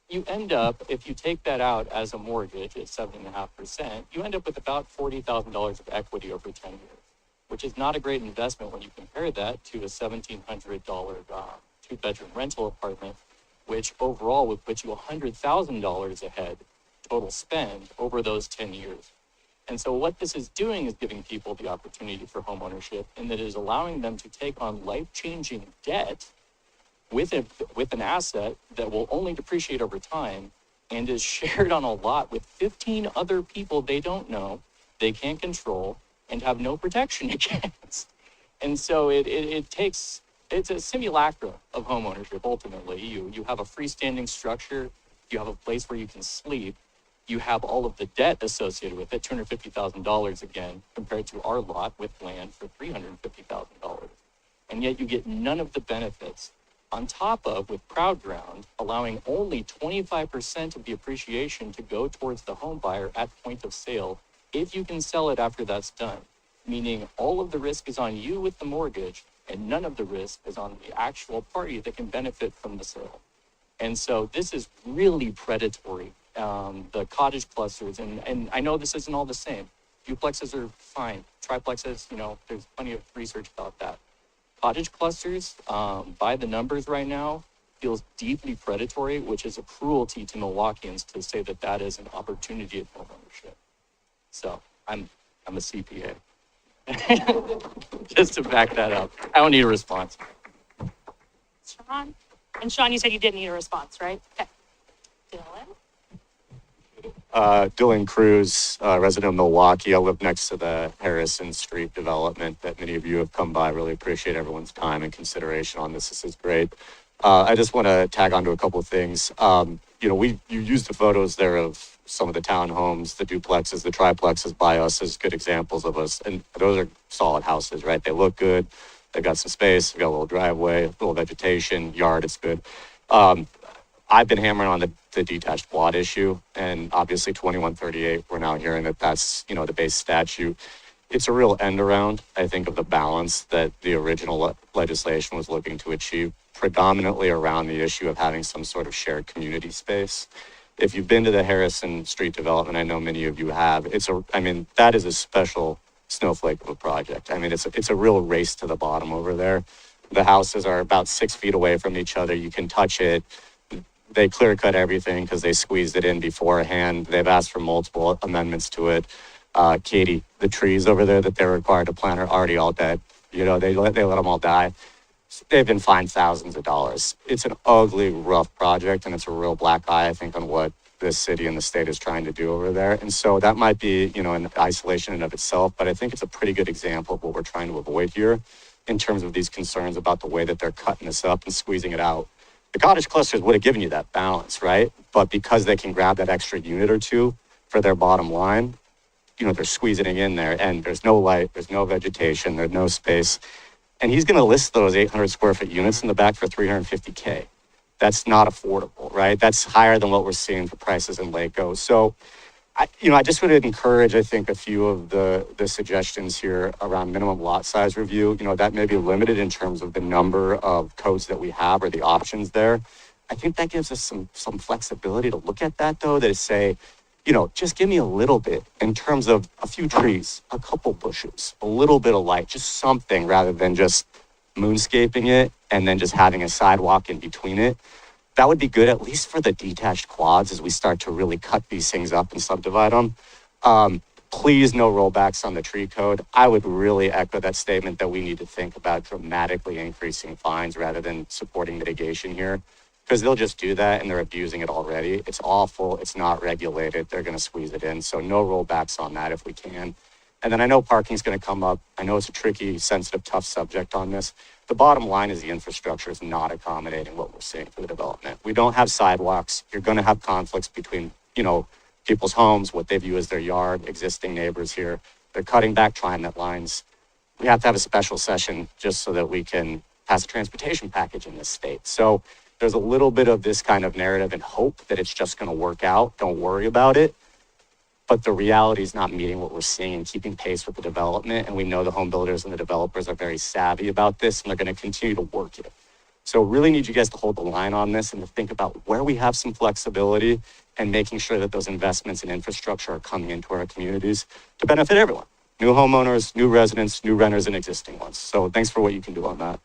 you end up, if you take that out as a mortgage at 7.5%, you end up with about $40,000 of equity over 10 years, which is not a great investment when you compare that to a $1,700 two-bedroom rental apartment, which overall would put you $100,000 ahead total spend over those 10 years. And so what this is doing is giving people the opportunity for home ownership, and that is allowing them to take on life-changing debt with an asset that will only depreciate over time and is shared on a lot with 15 other people they don't know, they can't control, and have no protection against. And so it's a simulacra of home ownership. Ultimately, you have a freestanding structure, you have a place where you can sleep, you have all of the debt associated with it, $250,000 again, compared to our lot with land for $350,000. And yet you get none of the benefits. On top of, with Proud Ground, allowing only 25% of the appreciation to go towards the home buyer at point of sale if you can sell it after that's done. Meaning all of the risk is on you with the mortgage and none of the risk is on the actual party that can benefit from the sale. And so this is really predatory. The cottage clusters, and I know this isn't all the same. Duplexes are fine. Triplexes, there's plenty of research about that. Cottage clusters, by the numbers right now, feels deeply predatory, which is a cruelty to Milwaukeeans to say that that is an opportunity of home ownership. So I'm a CPA. Just to back that up. I don't need a response. Sean? And Sean, you said you didn't need a response, right? Okay. Dylan? Dylan Cruz, resident of Milwaukie. I live next to the Harrison Street development that many of you have come by. Really appreciate everyone's time and consideration on this. This is great. I just want to tag on to a couple of things. You used the photos there of some of the townhomes, the duplexes, the triplexes by us as good examples of us. And those are solid houses, right? They look good. They've got some space. They've got a little driveway, a little vegetation, yard. It's good. I've been hammering on the detached lot issue, and obviously 2138, we're now hearing that that's, the base statute. It's a real end around, I think, of the balance that the original legislation was looking to achieve, predominantly around the issue of having some sort of shared community space. If you've been to the Harrison Street development, I know many of you have, that is a special snowflake of a project. It's a real race to the bottom over there. The houses are about 6 feet away from each other. You can touch it. They clear cut everything because they squeezed it in beforehand. They've asked for multiple amendments to it. Katie, the trees over there that they're required to plant are already all dead. They let them all die. They've been fined thousands of dollars. It's an ugly, rough project, and it's a real black eye, I think, on what this city and the state is trying to do over there. And so that might be, an isolation in of itself, but I think it's a pretty good example of what we're trying to avoid here in terms of these concerns about the way that they're cutting this up and squeezing it out. The cottage clusters would have given you that balance, right? But because they can grab that extra unit or two for their bottom line, they're squeezing it in there, and there's no light, there's no vegetation, there's no space. And he's going to list those 800 square foot units in the back for $350K. That's not affordable, right? That's higher than what we're seeing for prices in Laco. So, I just would encourage, I think, a few of the suggestions here around minimum lot size review. That may be limited in terms of the number of codes that we have or the options there. I think that gives us some flexibility to look at that, though, that say, just give me a little bit in terms of a few trees, a couple bushes, a little bit of light, just something rather than just moonscaping it and then just having a sidewalk in between it. That would be good, at least for the detached quads, as we start to really cut these things up and subdivide them. Please, no rollbacks on the tree code. I would really echo that statement that we need to think about dramatically increasing fines rather than supporting mitigation here, because they'll just do that and they're abusing it already. It's awful. It's not regulated. They're going to squeeze it in. So no rollbacks on that if we can. And then I know parking's going to come up. I know it's a tricky, sensitive, tough subject on this. The bottom line is the infrastructure is not accommodating what we're seeing for the development. We don't have sidewalks. You're going to have conflicts between, people's homes, what they view as their yard, existing neighbors here. They're cutting back TriMet lines. We have to have a special session just so that we can pass a transportation package in this state. So there's a little bit of this kind of narrative and hope that it's just going to work out. Don't worry about it. but the reality is not meeting what we're seeing and keeping pace with the development. And we know the home builders and the developers are very savvy about this, and they're going to continue to work it. So really need you guys to hold the line on this and to think about where we have some flexibility and making sure that those investments in infrastructure are coming into our communities to benefit everyone. New homeowners, new residents, new renters, and existing ones. So thanks for what you can do on that.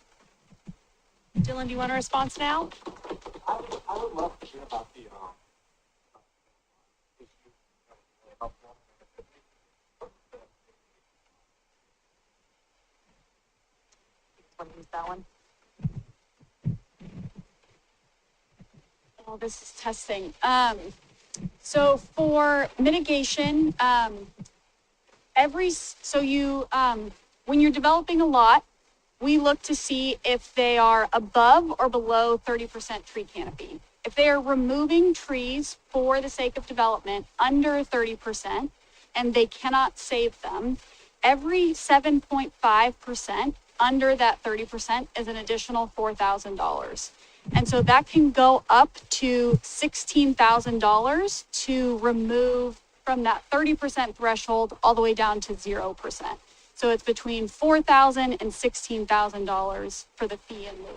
Dylan, do you want a response now? I would love to hear about the, Want to use that one? Oh, this is testing. So for mitigation, when you're developing a lot, we look to see if they are above or below 30% tree canopy. If they are removing trees for the sake of development under 30% and they cannot save them, every 7.5% under that 30% is an additional $4,000. And so that can go up to $16,000 to remove from that 30% threshold all the way down to 0%. So it's between $4,000 and $16,000 for the fee in lieu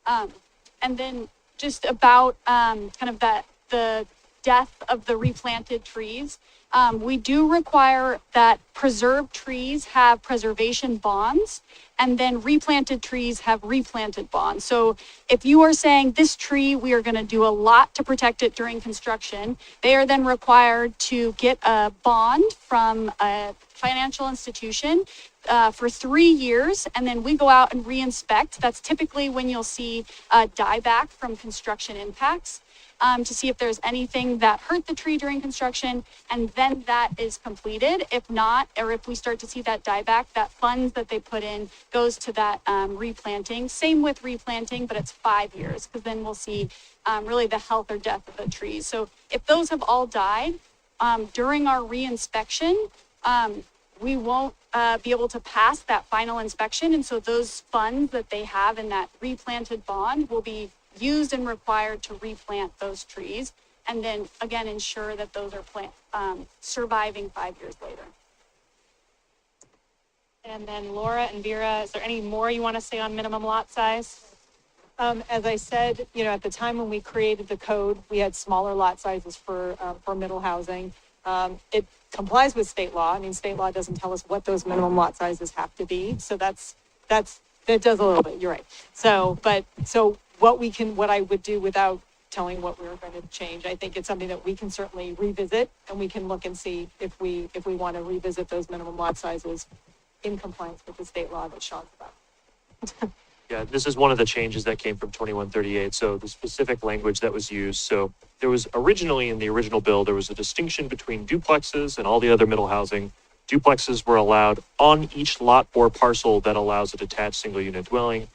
of. And then just about kind of the death of the replanted trees, we do require that preserved trees have preservation bonds, and then replanted trees have replanted bonds. So if you are saying this tree, we are going to do a lot to protect it during construction, they are then required to get a bond from a financial institution for 3 years, and then we go out and re-inspect. That's typically when you'll see dieback from construction impacts. To see if there's anything that hurt the tree during construction, and then that is completed. If not, or if we start to see that dieback, that funds that they put in goes to that replanting. Same with replanting, but it's 5 years, because then we'll see really the health or death of the trees. So if those have all died during our re-inspection, we won't be able to pass that final inspection, and so those funds that they have in that replanted bond will be used and required to replant those trees, and then again ensure that those are surviving 5 years later. And then Laura and Vera, is there any more you want to say on minimum lot size? As I said, at the time when we created the code, we had smaller lot sizes for middle housing. It complies with state law. I mean, state law doesn't tell us what those minimum lot sizes have to be. So that does a little bit. You're right. So what I would do without telling what we were going to change, I think it's something that we can certainly revisit, and we can look and see if we want to revisit those minimum lot sizes in compliance with the state law that Sean's about. Yeah, this is one of the changes that came from 2138. So the specific language that was used. So there was originally in the original bill, there was a distinction between duplexes and all the other middle housing. Duplexes were allowed on each lot or parcel that allows a detached single unit dwelling,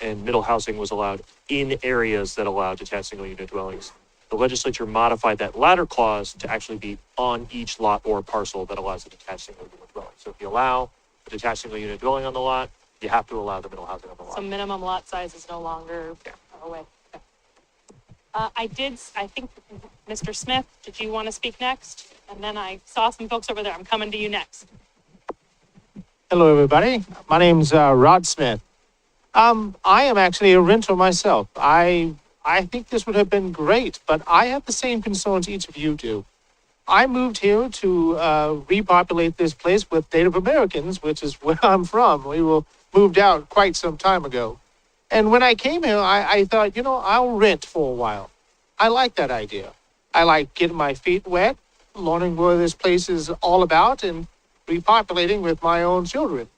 and middle housing was allowed in areas that allow detached single unit dwellings. The legislature modified that latter clause to actually be on each lot or parcel that allows a detached single unit dwelling. So if you allow a detached single unit dwelling on the lot, you have to allow the middle housing on the lot. So minimum lot size is no longer away. I think, Mr. Smith, did you want to speak next? And then I saw some folks over there. I'm coming to you next. Hello, everybody. My name's Rod Smith. I am actually a renter myself. I think this would have been great, but I have the same concerns each of you do. I moved here to repopulate this place with Native Americans, which is where I'm from. We were moved out quite some time ago. And when I came here, I thought, I'll rent for a while. I like that idea. I like getting my feet wet, learning what this place is all about, and repopulating with my own children.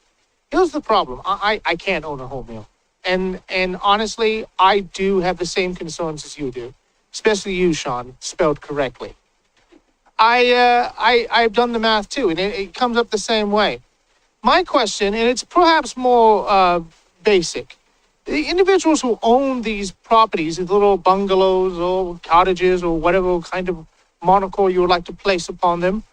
Here's the problem. I can't own a home here. And honestly, I do have the same concerns as you do, especially you, Sean, spelled correctly. I've done the math too, and it comes up the same way. My question, and it's perhaps more basic, the individuals who own these properties, these little bungalows or cottages or whatever kind of moniker you would like to place upon them,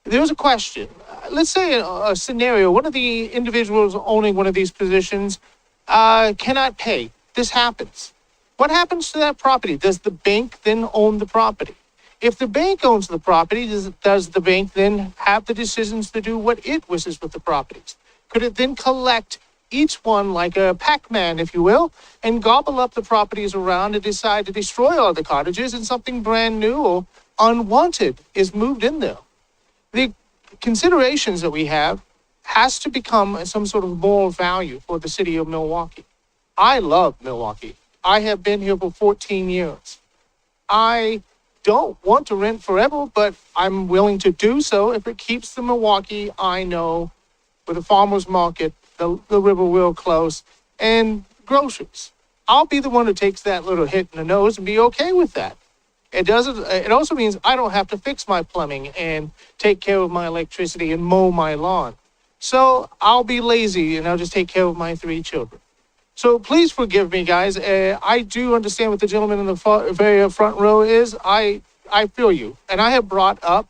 there's a question. Let's say a scenario, one of the individuals owning one of these positions cannot pay. This happens. What happens to that property? Does the bank then own the property? If the bank owns the property, does the bank then have the decisions to do what it wishes with the properties? Could it then collect each one like a Pac-Man, if you will, and gobble up the properties around and decide to destroy all the cottages and something brand new or unwanted is moved in there? The considerations that we have has to become some sort of moral value for the city of Milwaukee. I love Milwaukee. I have been here for 14 years. I don't want to rent forever, but I'm willing to do so if it keeps the Milwaukee I know with the farmer's market, the river real close, and groceries. I'll be the one who takes that little hit in the nose and be okay with that. It also means I don't have to fix my plumbing and take care of my electricity and mow my lawn. So I'll be lazy and I'll just take care of my 3 children. So please forgive me, guys. I do understand what the gentleman in the very front row is. I feel you. And I have brought up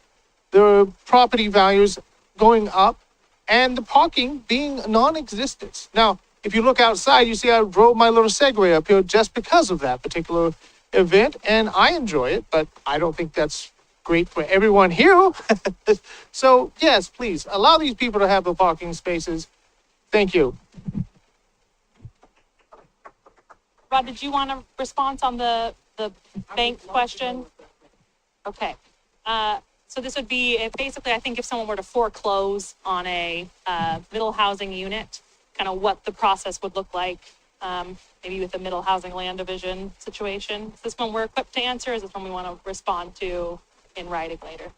the property values going up and the parking being non-existent. Now, if you look outside, you see I drove my little Segway up here just because of that particular event, and I enjoy it, but I don't think that's great for everyone here. So, yes, please, allow these people to have the parking spaces. Thank you. Rod, did you want a response on the bank question? Okay. So this would be basically, I think if someone were to foreclose on a middle housing unit, kind of what the process would look like, maybe with the middle housing land division situation. Is this one we're equipped to answer? Or is this one we want to respond to in writing later?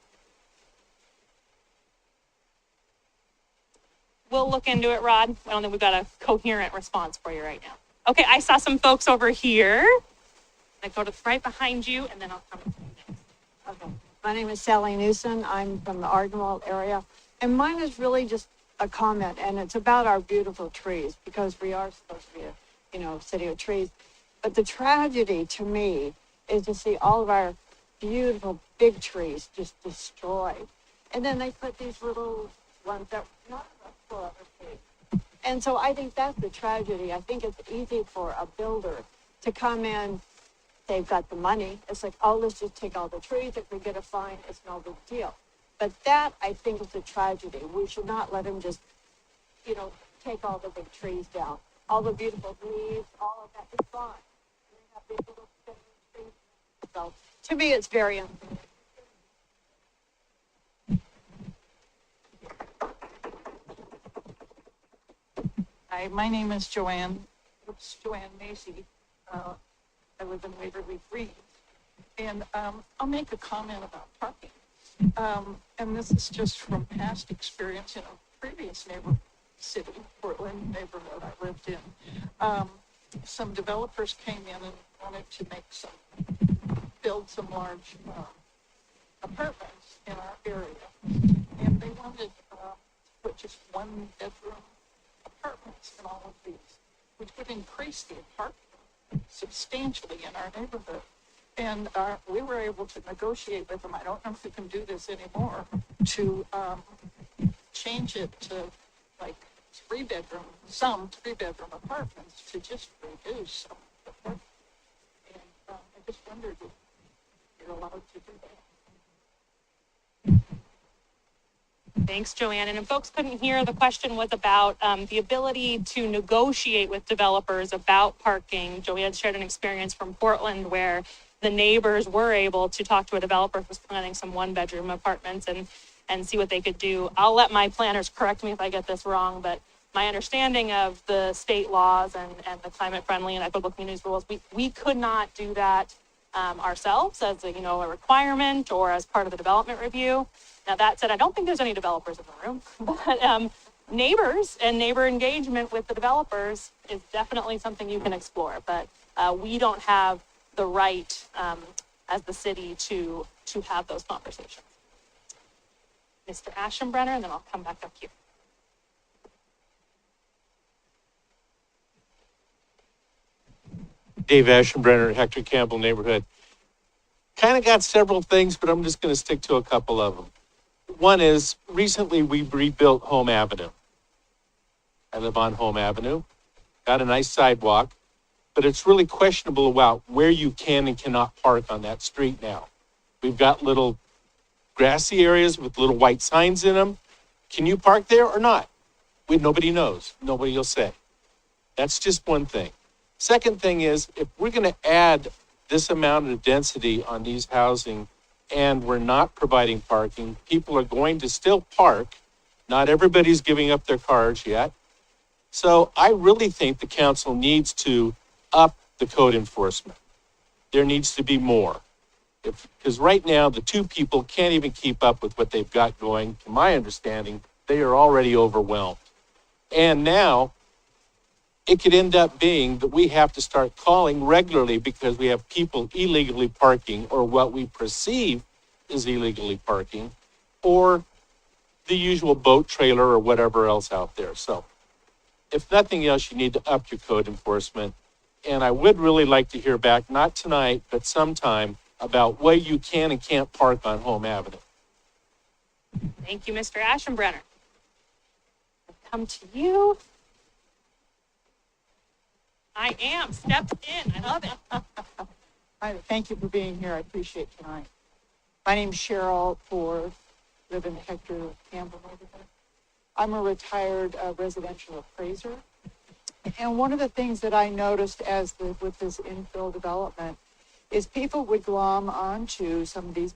We'll look into it, Rod. I don't think we've got a coherent response for you right now. Okay, I saw some folks over here. I go to right behind you, and then I'll come to you next. Okay. My name is Sally Newsom. I'm from the Ardenwald area. And mine is really just a comment, and it's about our beautiful trees, because we are supposed to be a, city of trees. But the tragedy to me is to see all of our beautiful big trees just destroyed. And then they put these little ones that are not enough for other trees. And so I think that's the tragedy. I think it's easy for a builder to come in. They've got the money. It's like, oh, let's just take all the trees. If we get a fine, it's no big deal. But that, I think, is a tragedy. We should not let them just, take all the big trees down. All the beautiful leaves, all of that is gone. And they have these little trees. So, to me, it's very unfair. Hi, my name is Joanne. It's Joanne Macy. I live in Waverly Green. And I'll make a comment about parking. And this is just from past experience in a previous city, Portland neighborhood I lived in. Some developers came in and wanted to build some large apartments in our area. And they wanted to put just 1-bedroom apartments in all of these, which would increase the apartment substantially in our neighborhood. And we were able to negotiate with them. I don't know if we can do this anymore, to change it to like 3-bedroom apartments to just reduce some of the apartments. And I just wondered if you're allowed to do that. Thanks, Joanne. And if folks couldn't hear, the question was about the ability to negotiate with developers about parking. Joanne shared an experience from Portland where the neighbors were able to talk to a developer who was planning some 1-bedroom apartments and see what they could do. I'll let my planners correct me if I get this wrong, but my understanding of the state laws and the climate friendly and equitable communities rules, we could not do that ourselves as a requirement or as part of the development review. Now, that said, I don't think there's any developers in the room, but neighbors and neighbor engagement with the developers is definitely something you can explore. But we don't have the right as the city to have those conversations. Mr. Aschenbrenner, and then I'll come back up here. Dave Aschenbrenner, Hector Campbell neighborhood. Kind of got several things, but I'm just going to stick to a couple of them. One is, recently we rebuilt Home Avenue. I live on Home Avenue, got a nice sidewalk, but it's really questionable about where you can and cannot park on that street now. We've got little grassy areas with little white signs in them. Can you park there or not? Nobody knows. Nobody will say. That's just one thing. Second thing is, if we're going to add this amount of density on these housing and we're not providing parking, people are going to still park. Not everybody's giving up their cars yet. So I really think the council needs to up the code enforcement. There needs to be more. Because right now, the two people can't even keep up with what they've got going. To my understanding, they are already overwhelmed. And now, it could end up being that we have to start calling regularly because we have people illegally parking or what we perceive is illegally parking, or the usual boat trailer or whatever else out there. So if nothing else, you need to up your code enforcement. And I would really like to hear back, not tonight, but sometime, about where you can and can't park on Home Avenue. Thank you, Mr. Ashenbrenner. Come to you. I am stepped in. I love it. Thank you for being here. I appreciate tonight. My name's Cheryl Ford, live in Hector Campbell neighborhood. I'm a retired residential appraiser. And one of the things that I noticed with this infill development is people would glom onto some of these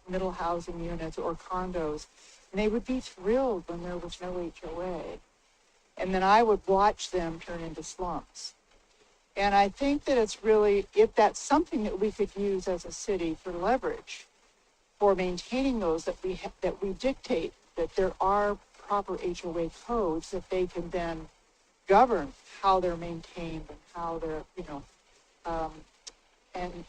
middle housing units or condos, and they would be thrilled when there was no HOA. And then I would watch them turn into slums. And I think that it's really, if that's something that we could use as a city for leverage, for maintaining those, that we dictate that there are proper HOA codes that they can then govern how they're maintained and how they're, and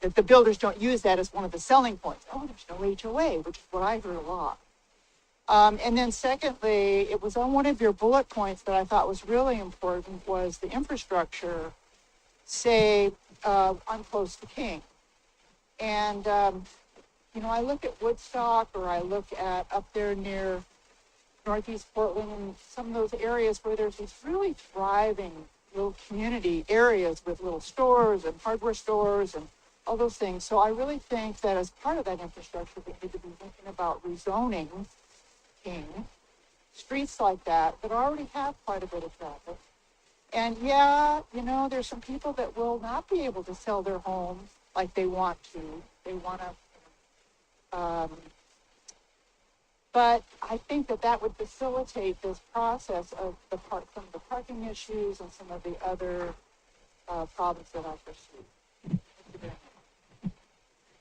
that the builders don't use that as one of the selling points. Oh, there's no HOA, which is what I heard a lot. And then secondly, it was on one of your bullet points that I thought was really important was the infrastructure, say, I'm close to King. And, I look at Woodstock, or I look at up there near Northeast Portland and some of those areas where there's these really thriving little community areas with little stores and hardware stores and all those things. So I really think that as part of that infrastructure, we need to be thinking about rezoning King, streets like that already have quite a bit of traffic. And yeah, there's some people that will not be able to sell their homes like they want to. They want to, but I think that would facilitate this process of some of the parking issues and some of the other problems that I foresee.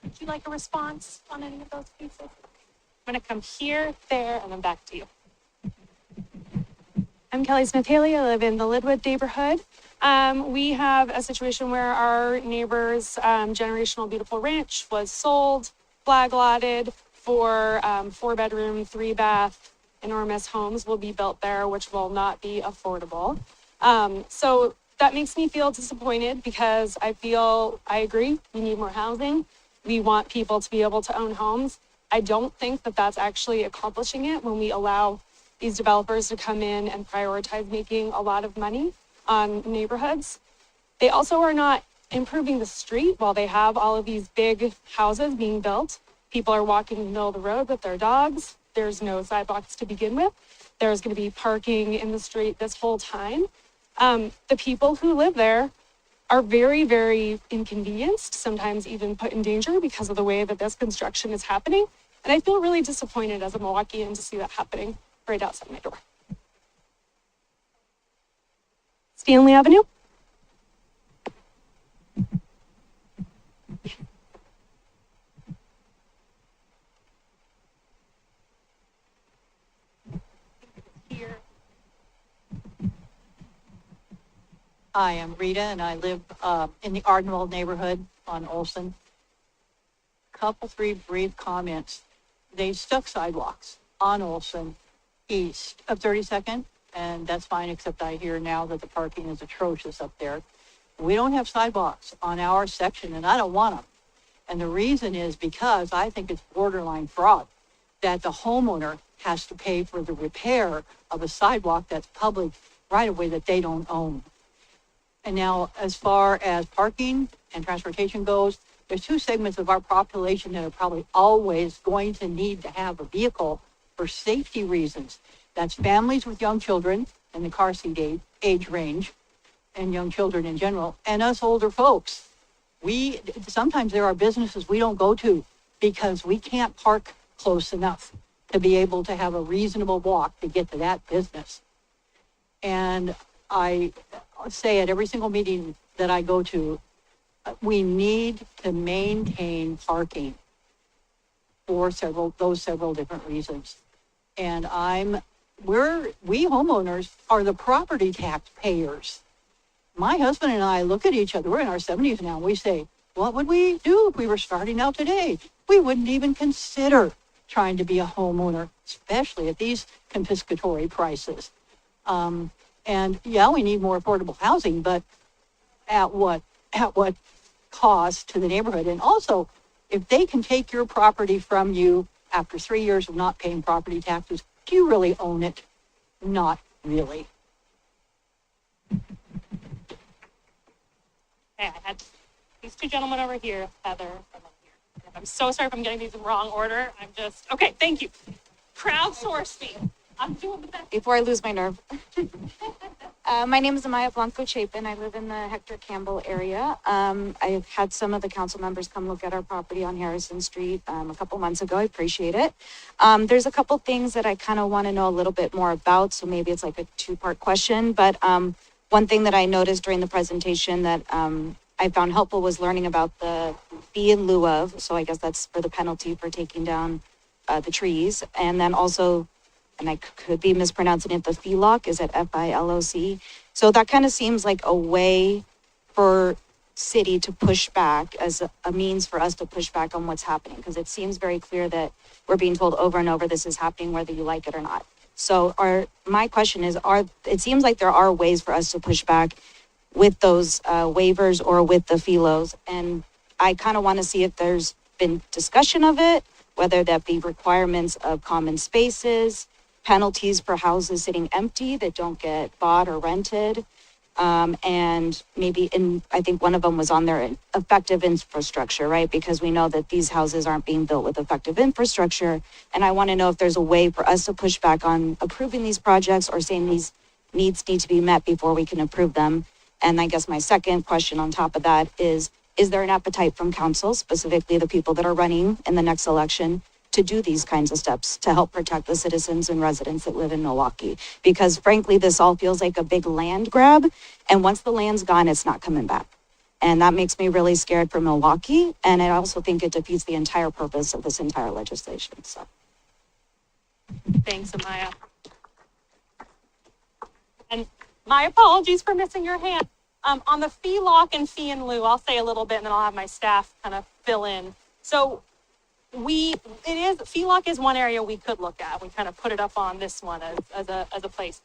Would you like a response on any of those pieces? I'm going to come here, there, and then back to you. I'm Kelly Smith-Haley. I live in the Lidwood neighborhood. We have a situation where our neighbor's generational beautiful ranch was sold, flag lotted for 4-bedroom, 3-bath, enormous homes will be built there, which will not be affordable. So that makes me feel disappointed because I agree, we need more housing. We want people to be able to own homes. I don't think that that's actually accomplishing it when we allow these developers to come in and prioritize making a lot of money on neighborhoods. They also are not improving the street while they have all of these big houses being built. People are walking in the middle of the road with their dogs. There's no sidewalks to begin with. There's going to be parking in the street this whole time. The people who live there are very, very inconvenienced, sometimes even put in danger because of the way that this construction is happening. And I feel really disappointed as a Milwaukeean to see that happening right outside my door. Stanley Avenue. Hi, I'm Rita, and I live in the Ardenwald neighborhood on Olson. Three brief comments. They stuck sidewalks on Olson east of 32nd, and that's fine, except I hear now that the parking is atrocious up there. We don't have sidewalks on our section, and I don't want them. And the reason is because I think it's borderline fraud that the homeowner has to pay for the repair of a sidewalk that's public right away that they don't own. And now, as far as parking and transportation goes, there's two segments of our population that are probably always going to need to have a vehicle for safety reasons. That's families with young children in the car seat age range, and young children in general, and us older folks. Sometimes there are businesses we don't go to because we can't park close enough to be able to have a reasonable walk to get to that business. And I say at every single meeting that I go to, we need to maintain parking for those several different reasons. And we homeowners are the property tax payers. My husband and I look at each other, we're in our 70s now, we say, what would we do if we were starting out today? We wouldn't even consider trying to be a homeowner, especially at these confiscatory prices. And yeah, we need more affordable housing, but at what cost to the neighborhood? And also, if they can take your property from you after 3 years of not paying property taxes, do you really own it? Not really. Okay, I had these two gentlemen over here, Heather, and then here. I'm so sorry if I'm getting these in wrong order. Okay, thank you. Crowdsource me. I'm doing the best. Before I lose my nerve. My name is Amaya Blanco Chapin. I live in the Hector Campbell area. I've had some of the council members come look at our property on Harrison Street a couple months ago. I appreciate it. There's a couple things that I kind of want to know a little bit more about, so maybe it's like a two-part question. But one thing that I noticed during the presentation that I found helpful was learning about the fee in lieu of, so I guess that's for the penalty for taking down the trees. And then also, and I could be mispronouncing it, the FILOC, is it FILOC? So that kind of seems like a way for city to push back as a means for us to push back on what's happening, because it seems very clear that we're being told over and over this is happening whether you like it or not. So my question is, it seems like there are ways for us to push back with those waivers or with the FILOs, and I kind of want to see if there's been discussion of it, whether that be requirements of common spaces, penalties for houses sitting empty that don't get bought or rented, and maybe I think one of them was on their effective infrastructure, right? Because we know that these houses aren't being built with effective infrastructure, and I want to know if there's a way for us to push back on approving these projects or saying these needs need to be met before we can approve them. And I guess my second question on top of that is there an appetite from council, specifically the people that are running in the next election, to do these kinds of steps to help protect the citizens and residents that live in Milwaukie? Because frankly, this all feels like a big land grab. And once the land's gone, it's not coming back. And that makes me really scared for Milwaukie. And I also think it defeats the entire purpose of this entire legislation. So. Thanks, Amaya. And my apologies for missing your hand. On the fee lock and fee in lieu, I'll say a little bit and then I'll have my staff kind of fill in. So fee lock is one area we could look at. We kind of put it up on this one as a place.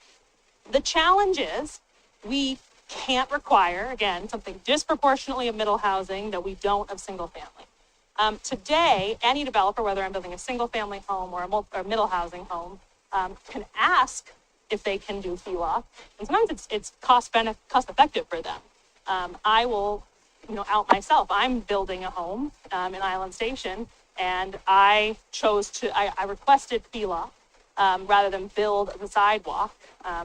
The challenge is we can't require, again, something disproportionately of middle housing that we don't of single family. Today, any developer, whether I'm building a single family home or a middle housing home, can ask if they can do fee lock, and sometimes it's cost effective for them. I will, out myself. I'm building a home in Island Station, and I requested fee lock rather than build the sidewalk. I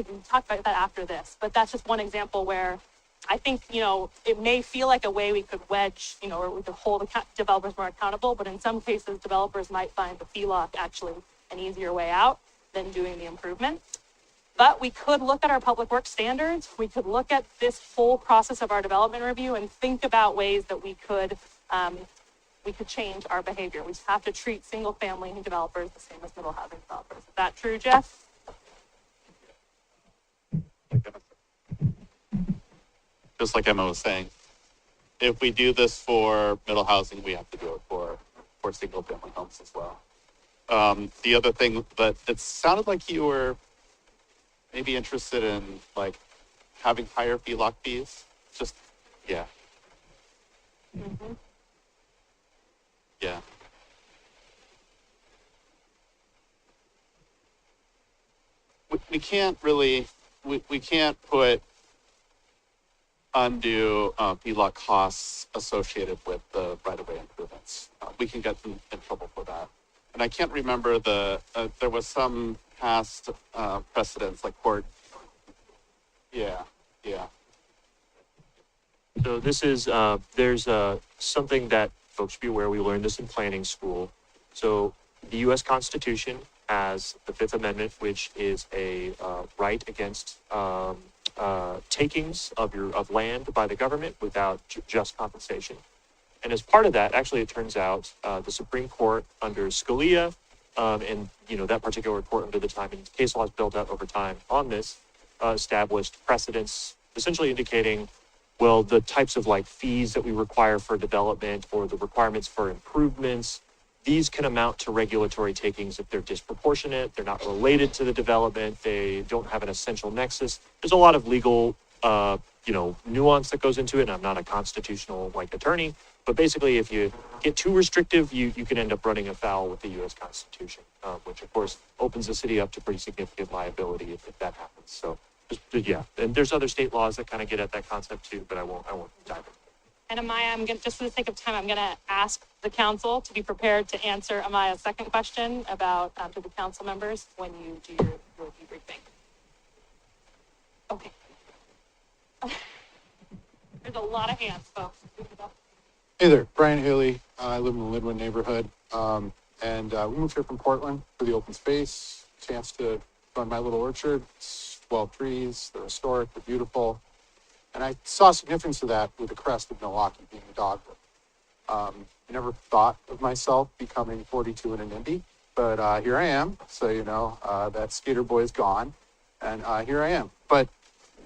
can talk about that after this, but that's just one example where I think, it may feel like a way we could wedge, or we could hold developers more accountable, but in some cases, developers might find the fee lock actually an easier way out than doing the improvement. But we could look at our public works standards. We could look at this whole process of our development review and think about ways that we could change our behavior. We just have to treat single family developers the same as middle housing developers. Is that true, Jeff? Just like Emma was saying, if we do this for middle housing, we have to do it for single family homes as well. The other thing, but it sounded like you were maybe interested in like having higher fee lock fees. Just, yeah. Mm-hmm. Yeah. We can't really, we can't put undue VLOC costs associated with the right-of-way improvements. We can get in trouble for that. And I can't remember there was some past precedents like court. Yeah. So this is, there's something that folks should be aware, we learned this in planning school. So the US Constitution has the Fifth Amendment, which is a right against takings of land by the government without just compensation. And as part of that, actually, it turns out the Supreme Court under Scalia and that particular court under the time, and case law has built up over time on this, established precedents essentially indicating, well, the types of like fees that we require for development or the requirements for improvements, these can amount to regulatory takings if they're disproportionate, they're not related to the development, they don't have an essential nexus. There's a lot of legal, nuance that goes into it, and I'm not a constitutional attorney, but basically if you get too restrictive, you can end up running afoul with the US Constitution, which of course opens the city up to pretty significant liability if that happens. So yeah, and there's other state laws that kind of get at that concept too, but I won't dive in. And Amaya, just for the sake of time, I'm gonna ask the council to be prepared to answer Amaya's second question about to the council members when you do your debriefing. Okay. There's a lot of hands, folks. Hey there, Brian Haley. I live in the Linwood neighborhood. And we moved here from Portland for the open space, chance to run my little orchard. It's 12 trees, they're historic, they're beautiful. And I saw significance of that with the crest of Milwaukie being a dogwood. I never thought of myself becoming 42 in an Indy, but here I am. So, that skater boy is gone, and here I am. But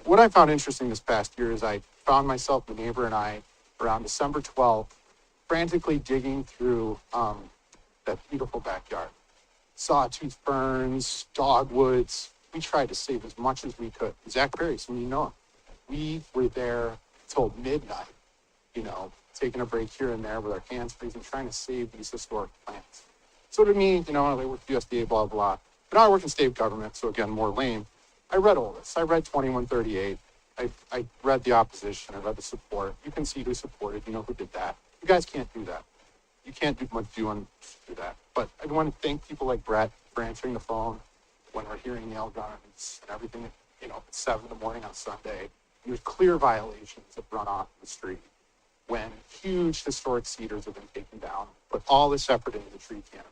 what I found interesting this past year is I found myself, the neighbor and I, around December 12th, frantically digging through that beautiful backyard. Sawtooth ferns, dogwoods. We tried to save as much as we could. Zach Perry, some of you know him. We were there till midnight, taking a break here and there with our hands freezing, trying to save these historic plants. So to me, I work for USDA, blah, blah. But now I work in state government, so again, more lame. I read all this. I read 2138. I read the opposition. I read the support. You can see who supported. You know who did that. You guys can't do that. You can't do much do that. But I want to thank people like Brett for answering the phone when we're hearing nail guns and everything, at 7 in the morning on Sunday. There's clear violations of runoff in the street when huge historic cedars have been taken down, put all this effort into the tree canopy.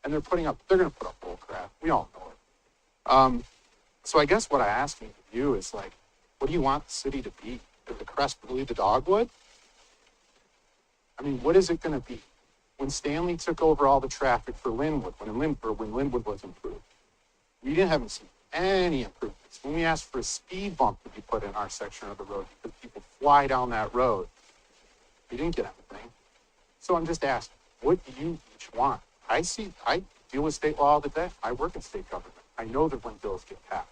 And they're going to put up bull crap. We all know it. So I guess what I ask you is what do you want the city to be? Is the crest really the dogwood? I mean, what is it going to be? When Stanley took over all the traffic for Linwood, when Linwood was improved, we haven't seen any improvements. When we asked for a speed bump to be put in our section of the road because people fly down that road, we didn't get anything. So I'm just asking, what do you each want? I deal with state law all the day. I work in state government. I know that when bills get passed,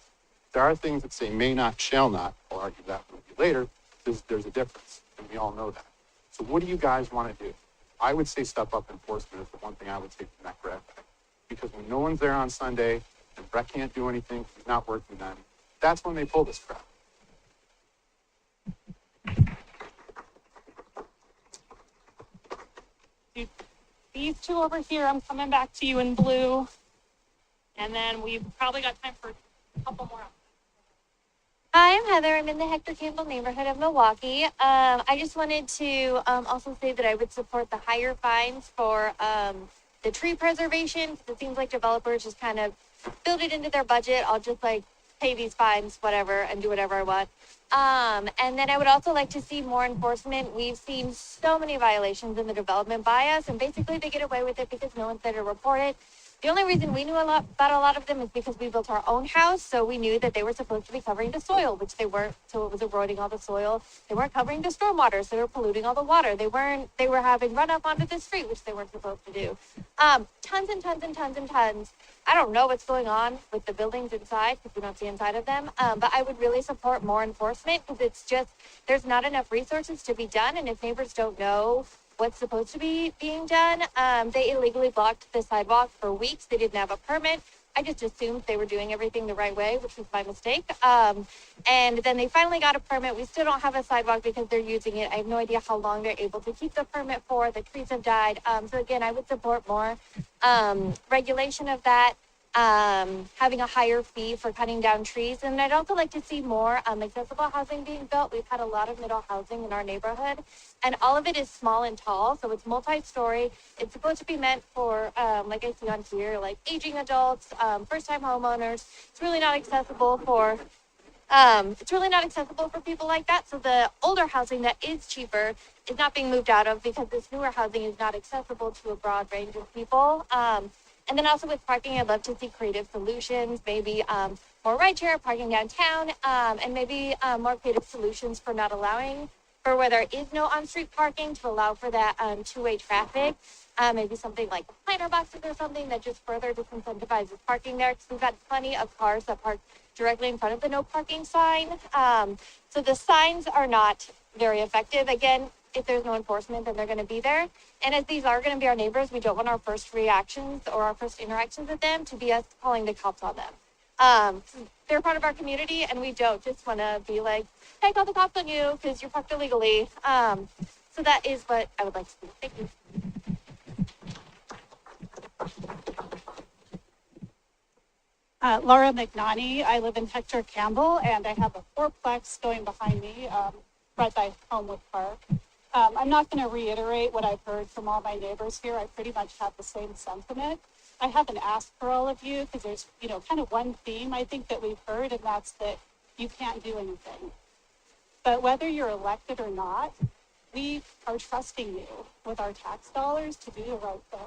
there are things that say may not, shall not. I'll argue that with you later. There's a difference, and we all know that. So what do you guys want to do? I would say step up enforcement is the one thing I would take from that grab bag. Because when no one's there on Sunday and Brett can't do anything, he's not working then, that's when they pull this crap. These two over here, I'm coming back to you in blue. And then we've probably got time for a couple more. Hi, I'm Heather. I'm in the Hector Campbell neighborhood of Milwaukie. I just wanted to also say that I would support the higher fines for the tree preservation, because it seems like developers just kind of build it into their budget. I'll just pay these fines, whatever, and do whatever I want. And then I would also like to see more enforcement. We've seen so many violations in the development by us, and basically they get away with it because no one's there to report it. The only reason we knew about a lot of them is because we built our own house, so we knew that they were supposed to be covering the soil, which they weren't, so it was eroding all the soil. They weren't covering the stormwater, so they were polluting all the water. They were having runoff onto the street, which they weren't supposed to do. Tons and tons and tons and tons. I don't know what's going on with the buildings inside, because we don't see inside of them, but I would really support more enforcement, because it's just, there's not enough resources to be done, and if neighbors don't know what's supposed to be being done. They illegally blocked the sidewalk for weeks. They didn't have a permit. I just assumed they were doing everything the right way, which was my mistake. And then they finally got a permit. We still don't have a sidewalk because they're using it. I have no idea how long they're able to keep the permit for. The trees have died. So again, I would support more regulation of that, having a higher fee for cutting down trees. And I'd also like to see more accessible housing being built. We've had a lot of middle housing in our neighborhood, and all of it is small and tall. So it's multi-story. It's supposed to be meant for, like I see on here, like aging adults, first-time homeowners. It's really not accessible for people like that. So the older housing that is cheaper is not being moved out of because this newer housing is not accessible to a broad range of people. And then also with parking, I'd love to see creative solutions, maybe more rideshare, parking downtown, and maybe more creative solutions for not allowing for where there is no on-street parking to allow for that two-way traffic. Maybe something like planter boxes or something that just further disincentivizes parking there, because we've got plenty of cars that park directly in front of the no parking sign. So the signs are not very effective. Again, if there's no enforcement, then they're going to be there. And as these are going to be our neighbors, we don't want our first reactions or our first interactions with them to be us calling the cops on them. They're part of our community, and we don't just want to be like, hey, call the cops on you because you're parked illegally. So that is what I would like to do. Thank you. Laura McNani. I live in Hector Campbell, and I have a fourplex going behind me, right by Homewood Park. I'm not going to reiterate what I've heard from all my neighbors here. I pretty much have the same sentiment. I have an ask for all of you because there's, kind of one theme I think that we've heard, and that's that you can't do anything. But whether you're elected or not, we are trusting you with our tax dollars to do the right thing.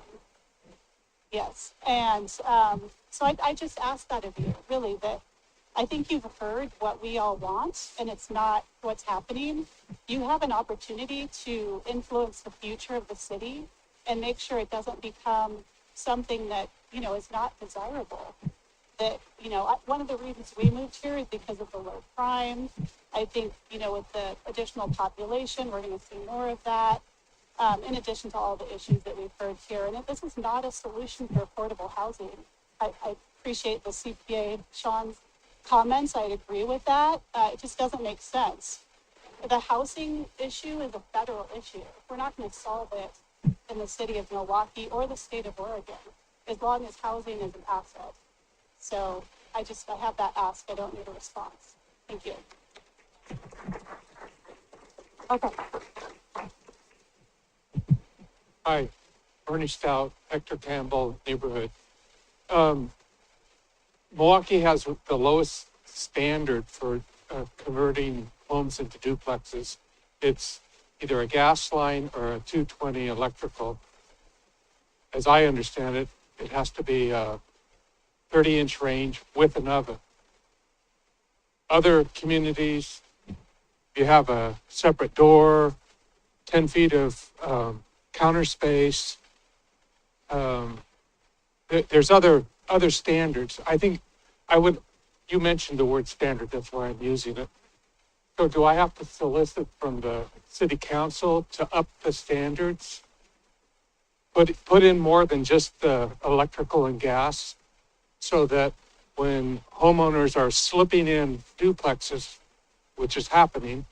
Yes, and so I just ask that of you, really, that I think you've heard what we all want, and it's not what's happening. You have an opportunity to influence the future of the city and make sure it doesn't become something that, is not desirable. That, one of the reasons we moved here is because of the low crime. I think, with the additional population, we're going to see more of that. In addition to all the issues that we've heard here. And if this is not a solution for affordable housing, I appreciate the CPA, Sean's comments. I agree with that. It just doesn't make sense. The housing issue is a federal issue. We're not going to solve it in the city of Milwaukee or the state of Oregon, as long as housing is an asset. So I have that ask. I don't need a response. Thank you. Okay. Hi, Bernie Stout, Hector Campbell neighborhood. Milwaukee has the lowest standard for converting homes into duplexes. It's either a gas line or a 220 electrical. As I understand it, it has to be a 30-inch range with an oven. Other communities, you have a separate door, 10 feet of counter space. There's other standards. I think you mentioned the word standard, that's why I'm using it. So do I have to solicit from the city council to up the standards? Put in more than just the electrical and gas, so that when homeowners are slipping in duplexes, which is happening,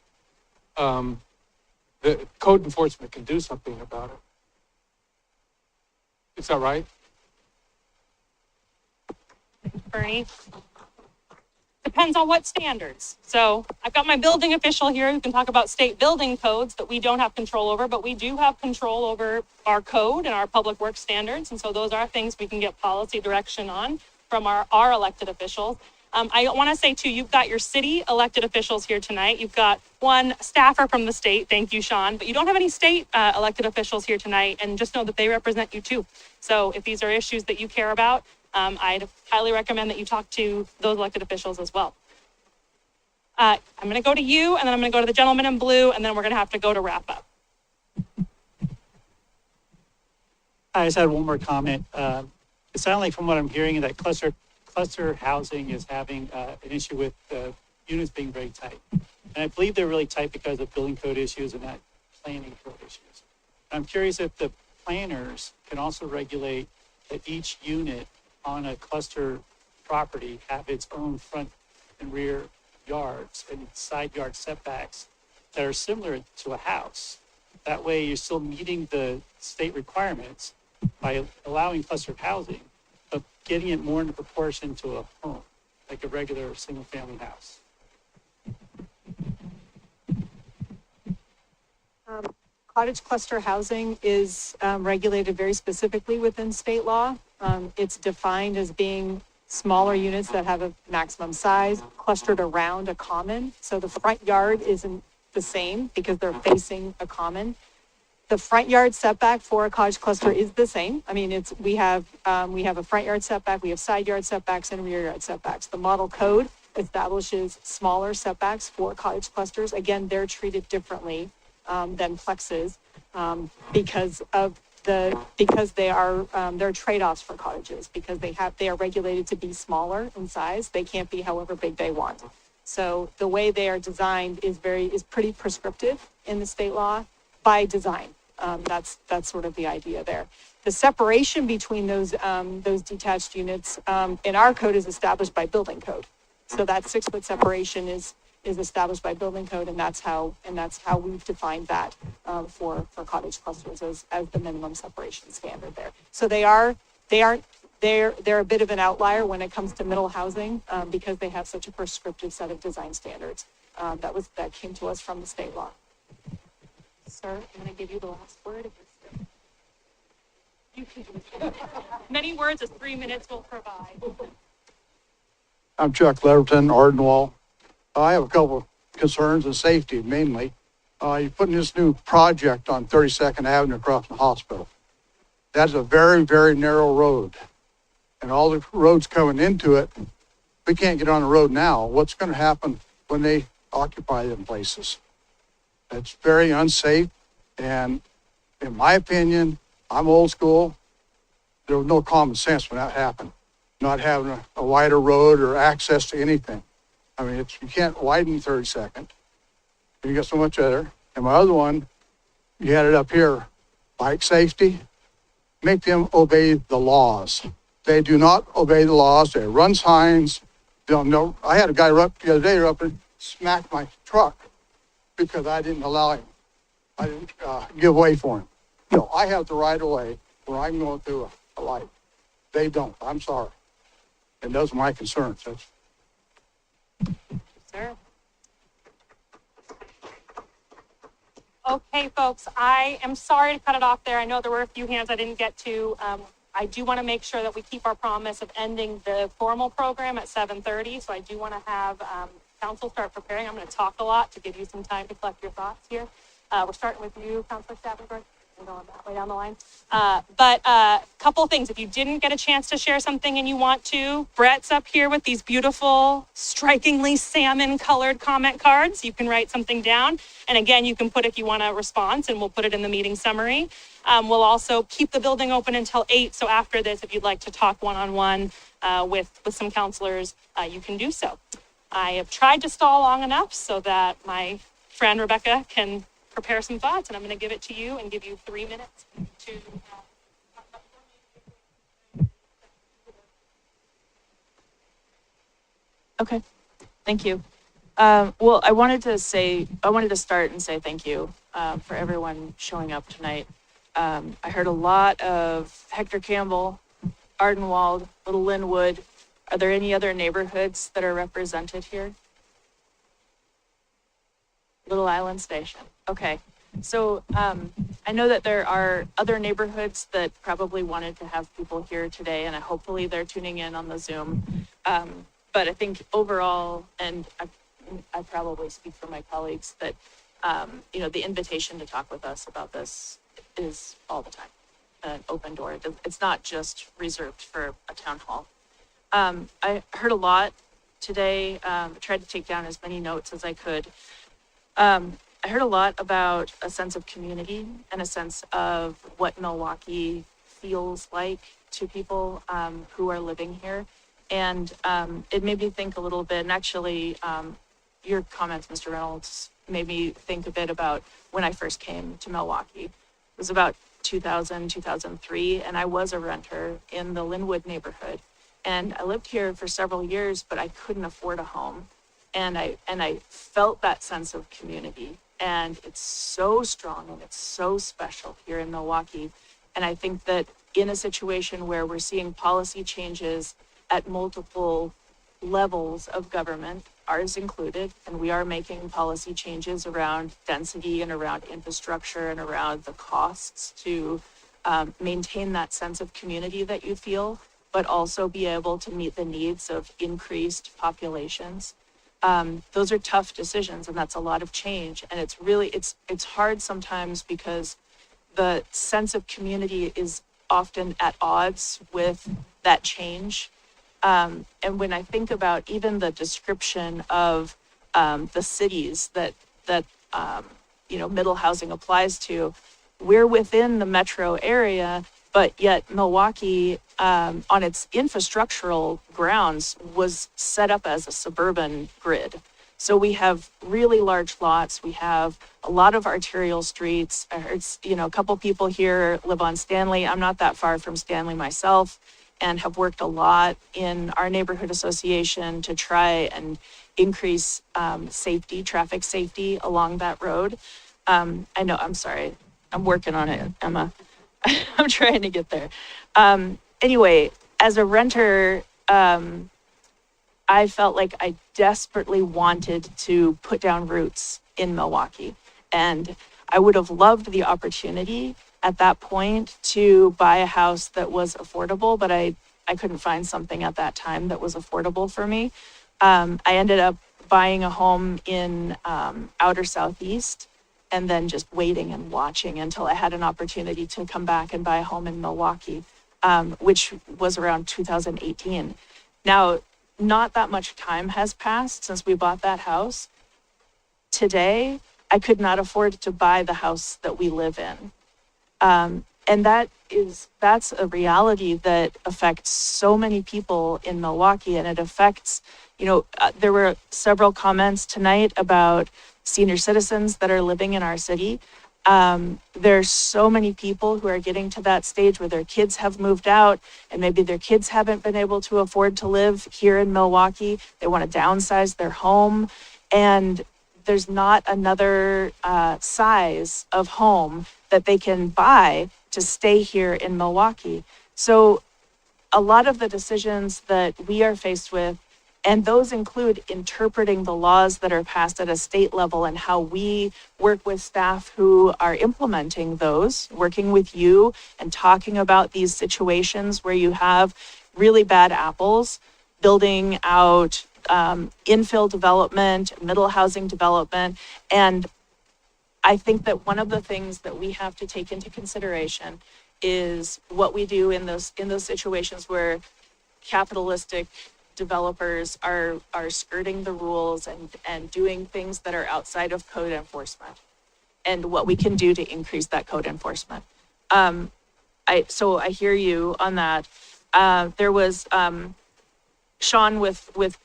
the code enforcement can do something about it. Is that right? Bernie? Depends on what standards. So I've got my building official here who can talk about state building codes that we don't have control over, but we do have control over our code and our public works standards. And so those are things we can get policy direction on from our elected officials. I want to say too, you've got your city elected officials here tonight. You've got one staffer from the state. Thank you, Sean. But you don't have any state elected officials here tonight, and just know that they represent you too. So if these are issues that you care about, I'd highly recommend that you talk to those elected officials as well. I'm going to go to you, and then I'm going to go to the gentleman in blue, and then we're going to have to go to wrap up. I just had one more comment. It sounds like from what I'm hearing that cluster housing is having an issue with units being very tight. And I believe they're really tight because of building code issues and not planning code issues. I'm curious if the planners can also regulate that each unit on a cluster property have its own front and rear yards and side yard setbacks that are similar to a house. That way you're still meeting the state requirements by allowing clustered housing, but getting it more into proportion to a home, like a regular single family house. Cottage cluster housing is regulated very specifically within state law. It's defined as being smaller units that have a maximum size clustered around a common. So the front yard isn't the same because they're facing a common. The front yard setback for a cottage cluster is the same. I mean, we have a front yard setback, we have side yard setbacks and rear yard setbacks. The model code establishes smaller setbacks for cottage clusters. Again, they're treated differently than plexes because they are there are trade-offs for cottages because they are regulated to be smaller in size. They can't be however big they want. So the way they are designed is pretty prescriptive in the state law by design. That's sort of the idea there. The separation between those detached units in our code is established by building code. So that 6-foot separation is established by building code, and that's how we've defined that for cottage clusters as the minimum separation standard there. So they're a bit of an outlier when it comes to middle housing because they have such a prescriptive set of design standards that came to us from the state law. Sir, I'm going to give you the last word. You can do it. Many words as 3 minutes will provide. I'm Chuck Leverton, Ardenwall. I have a couple of concerns of safety mainly. You're putting this new project on 32nd Avenue across the hospital. That's a very, very narrow road. And all the roads coming into it, we can't get on the road now. What's going to happen when they occupy them places? It's very unsafe. And in my opinion, I'm old school. There was no common sense when that happened. Not having a wider road or access to anything. I mean, you can't widen 32nd. You got so much other. And my other one, you had it up here, bike safety. Make them obey the laws. They do not obey the laws. They run signs. They don't know. I had a guy up the other day up and smacked my truck because I didn't allow him. I didn't give way for him. No, I have the right of way when I'm going through a light. They don't. I'm sorry. And those are my concerns. Sir. Okay, folks, I am sorry to cut it off there. I know there were a few hands I didn't get to. I do want to make sure that we keep our promise of ending the formal program at 7:30. So I do want to have council start preparing. I'm going to talk a lot to give you some time to collect your thoughts here. We're starting with you, Councilor Stappenberg. We're going that way down the line. But a couple things. If you didn't get a chance to share something and you want to, Brett's up here with these beautiful, strikingly salmon-colored comment cards. You can write something down. And again, you can put if you want a response, and we'll put it in the meeting summary. We'll also keep the building open until 8. So after this, if you'd like to talk one-on-one with some counselors, you can do so. I have tried to stall long enough so that my friend Rebecca can prepare some thoughts, and I'm going to give it to you and give you 3 minutes to Okay, thank you. Well, I wanted to start and say thank you for everyone showing up tonight. I heard a lot of Hector Campbell, Ardenwald, Little Linwood. Are there any other neighborhoods that are represented here? Little Island Station. Okay. So I know that there are other neighborhoods that probably wanted to have people here today, and hopefully they're tuning in on the Zoom. But I think overall, and I probably speak for my colleagues, that the invitation to talk with us about this is all the time, an open door. It's not just reserved for a town hall. I heard a lot today. Tried to take down as many notes as I could. I heard a lot about a sense of community and a sense of what Milwaukie feels like to people who are living here. And it made me think a little bit, and actually your comments, Mr. Reynolds, made me think a bit about when I first came to Milwaukie. It was about 2000, 2003, and I was a renter in the Linwood neighborhood. And I lived here for several years, but I couldn't afford a home. And I felt that sense of community. And it's so strong and it's so special here in Milwaukie. And I think that in a situation where we're seeing policy changes at multiple levels of government, ours included, and we are making policy changes around density and around infrastructure and around the costs to maintain that sense of community that you feel, but also be able to meet the needs of increased populations. Those are tough decisions, and that's a lot of change. And it's really, it's hard sometimes because the sense of community is often at odds with that change. And when I think about even the description of the cities that middle housing applies to, we're within the metro area, but yet Milwaukie, on its infrastructural grounds, was set up as a suburban grid. So we have really large lots. We have a lot of arterial streets. A couple people here live on Stanley. I'm not that far from Stanley myself, and have worked a lot in our neighborhood association to try and increase traffic safety along that road. I know, I'm sorry, I'm working on it, Emma. I'm trying to get there. Anyway, as a renter, I felt like I desperately wanted to put down roots in Milwaukie. And I would have loved the opportunity at that point to buy a house that was affordable, but I couldn't find something at that time that was affordable for me. I ended up buying a home in outer Southeast, and then just waiting and watching until I had an opportunity to come back and buy a home in Milwaukie, which was around 2018. Now, not that much time has passed since we bought that house. Today, I could not afford to buy the house that we live in. And that's a reality that affects so many people in Milwaukie, and it affects, there were several comments tonight about senior citizens that are living in our city. There's so many people who are getting to that stage where their kids have moved out, and maybe their kids haven't been able to afford to live here in Milwaukie. They want to downsize their home, and there's not another size of home that they can buy to stay here in Milwaukie. So a lot of the decisions that we are faced with, and those include interpreting the laws that are passed at a state level and how we work with staff who are implementing those, working with you and talking about these situations where you have really bad apples, building out infill development, middle housing development. And I think that one of the things that we have to take into consideration is what we do in those situations where capitalistic developers are skirting the rules and doing things that are outside of code enforcement, and what we can do to increase that code enforcement. So I hear you on that. There was Sean with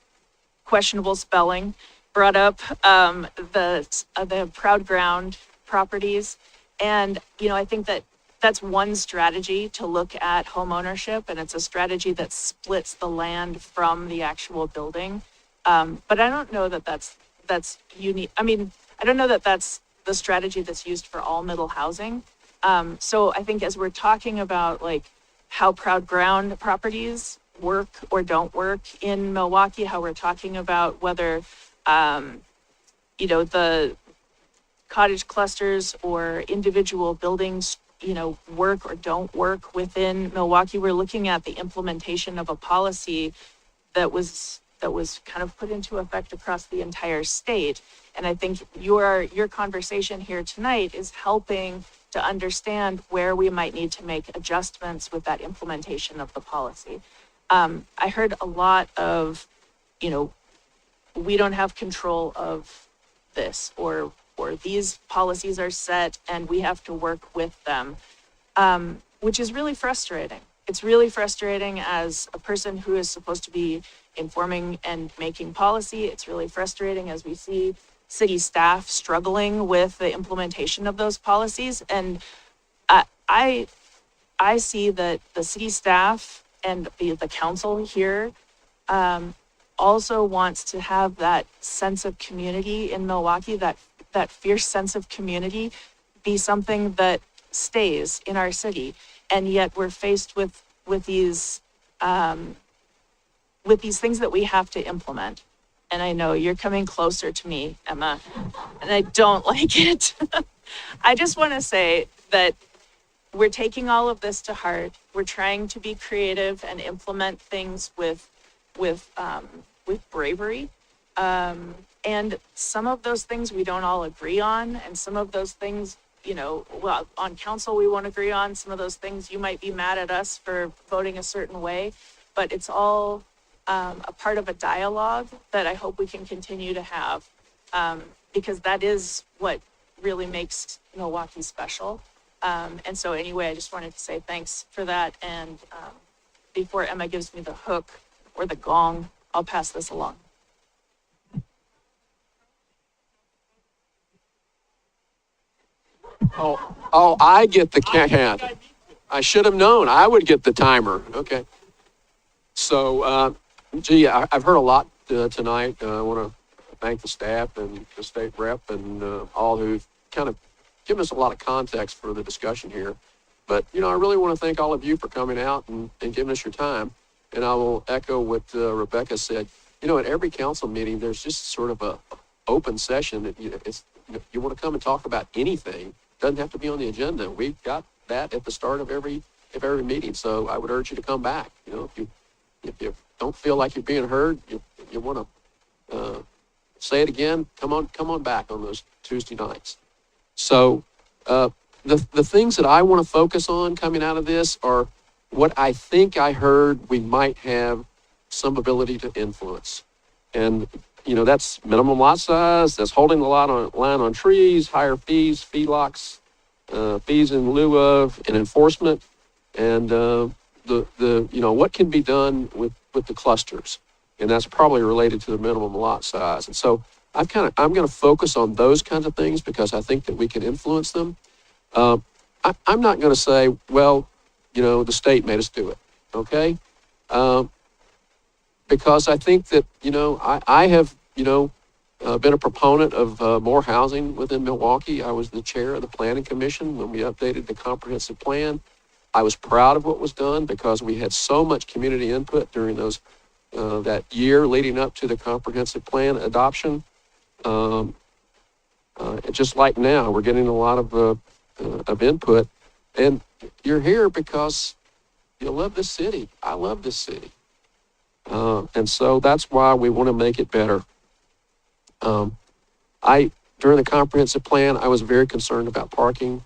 questionable spelling brought up the Proud Ground properties, and I think that that's one strategy to look at home ownership, and it's a strategy that splits the land from the actual building. But I don't know that that's unique. I mean, I don't know that that's the strategy that's used for all middle housing. So I think as we're talking about like how Proud Ground properties work or don't work in Milwaukie, how we're talking about whether the cottage clusters or individual buildings work or don't work within Milwaukie. We're looking at the implementation of a policy that was kind of put into effect across the entire state. And I think your conversation here tonight is helping to understand where we might need to make adjustments with that implementation of the policy. I heard a lot of, we don't have control of this, or these policies are set and we have to work with them, which is really frustrating. It's really frustrating as a person who is supposed to be informing and making policy. It's really frustrating as we see city staff struggling with the implementation of those policies. And I see that the city staff the council here, also wants to have that sense of community in Milwaukie, that fierce sense of community be something that stays in our city. And yet we're faced with these things that we have to implement. And I know you're coming closer to me, Emma, and I don't like it. I just want to say that we're taking all of this to heart. We're trying to be creative and implement things with bravery. And some of those things we don't all agree on, and some of those things, well, on council we won't agree on. Some of those things you might be mad at us for voting a certain way, but it's all a part of a dialogue that I hope we can continue to have, because that is what really makes Milwaukie special. And so anyway, I just wanted to say thanks for that. And before Emma gives me the hook or the gong, I'll pass this along. Oh, I get the hand. I should have known. I would get the timer. Okay. So, I've heard a lot tonight. I want to thank the staff and the state rep and all who've kind of given us a lot of context for the discussion here. But, I really want to thank all of you for coming out and giving us your time. And I will echo what Rebecca said. At every council meeting, there's just sort of a open session that you want to come and talk about anything. Doesn't have to be on the agenda. We've got that at the start of every meeting. So I would urge you to come back. If you don't feel like you're being heard, you want to say it again, come on back on those Tuesday nights. So the things that I want to focus on coming out of this are what I think I heard we might have some ability to influence. And, that's minimum lot size, that's holding the line on trees, higher fees, fee locks, fees in lieu of, and enforcement, and what can be done with the clusters. And that's probably related to the minimum lot size. And so I'm going to focus on those kinds of things because I think that we can influence them. I'm not going to say, well, the state made us do it. Okay. Because I think that, I have, been a proponent of more housing within Milwaukie. I was the chair of the planning commission when we updated the comprehensive plan. I was proud of what was done because we had so much community input during that year leading up to the comprehensive plan adoption. Just like now, we're getting a lot of input, and you're here because you love this city. I love this city. And so that's why we want to make it better. During the comprehensive plan, I was very concerned about parking.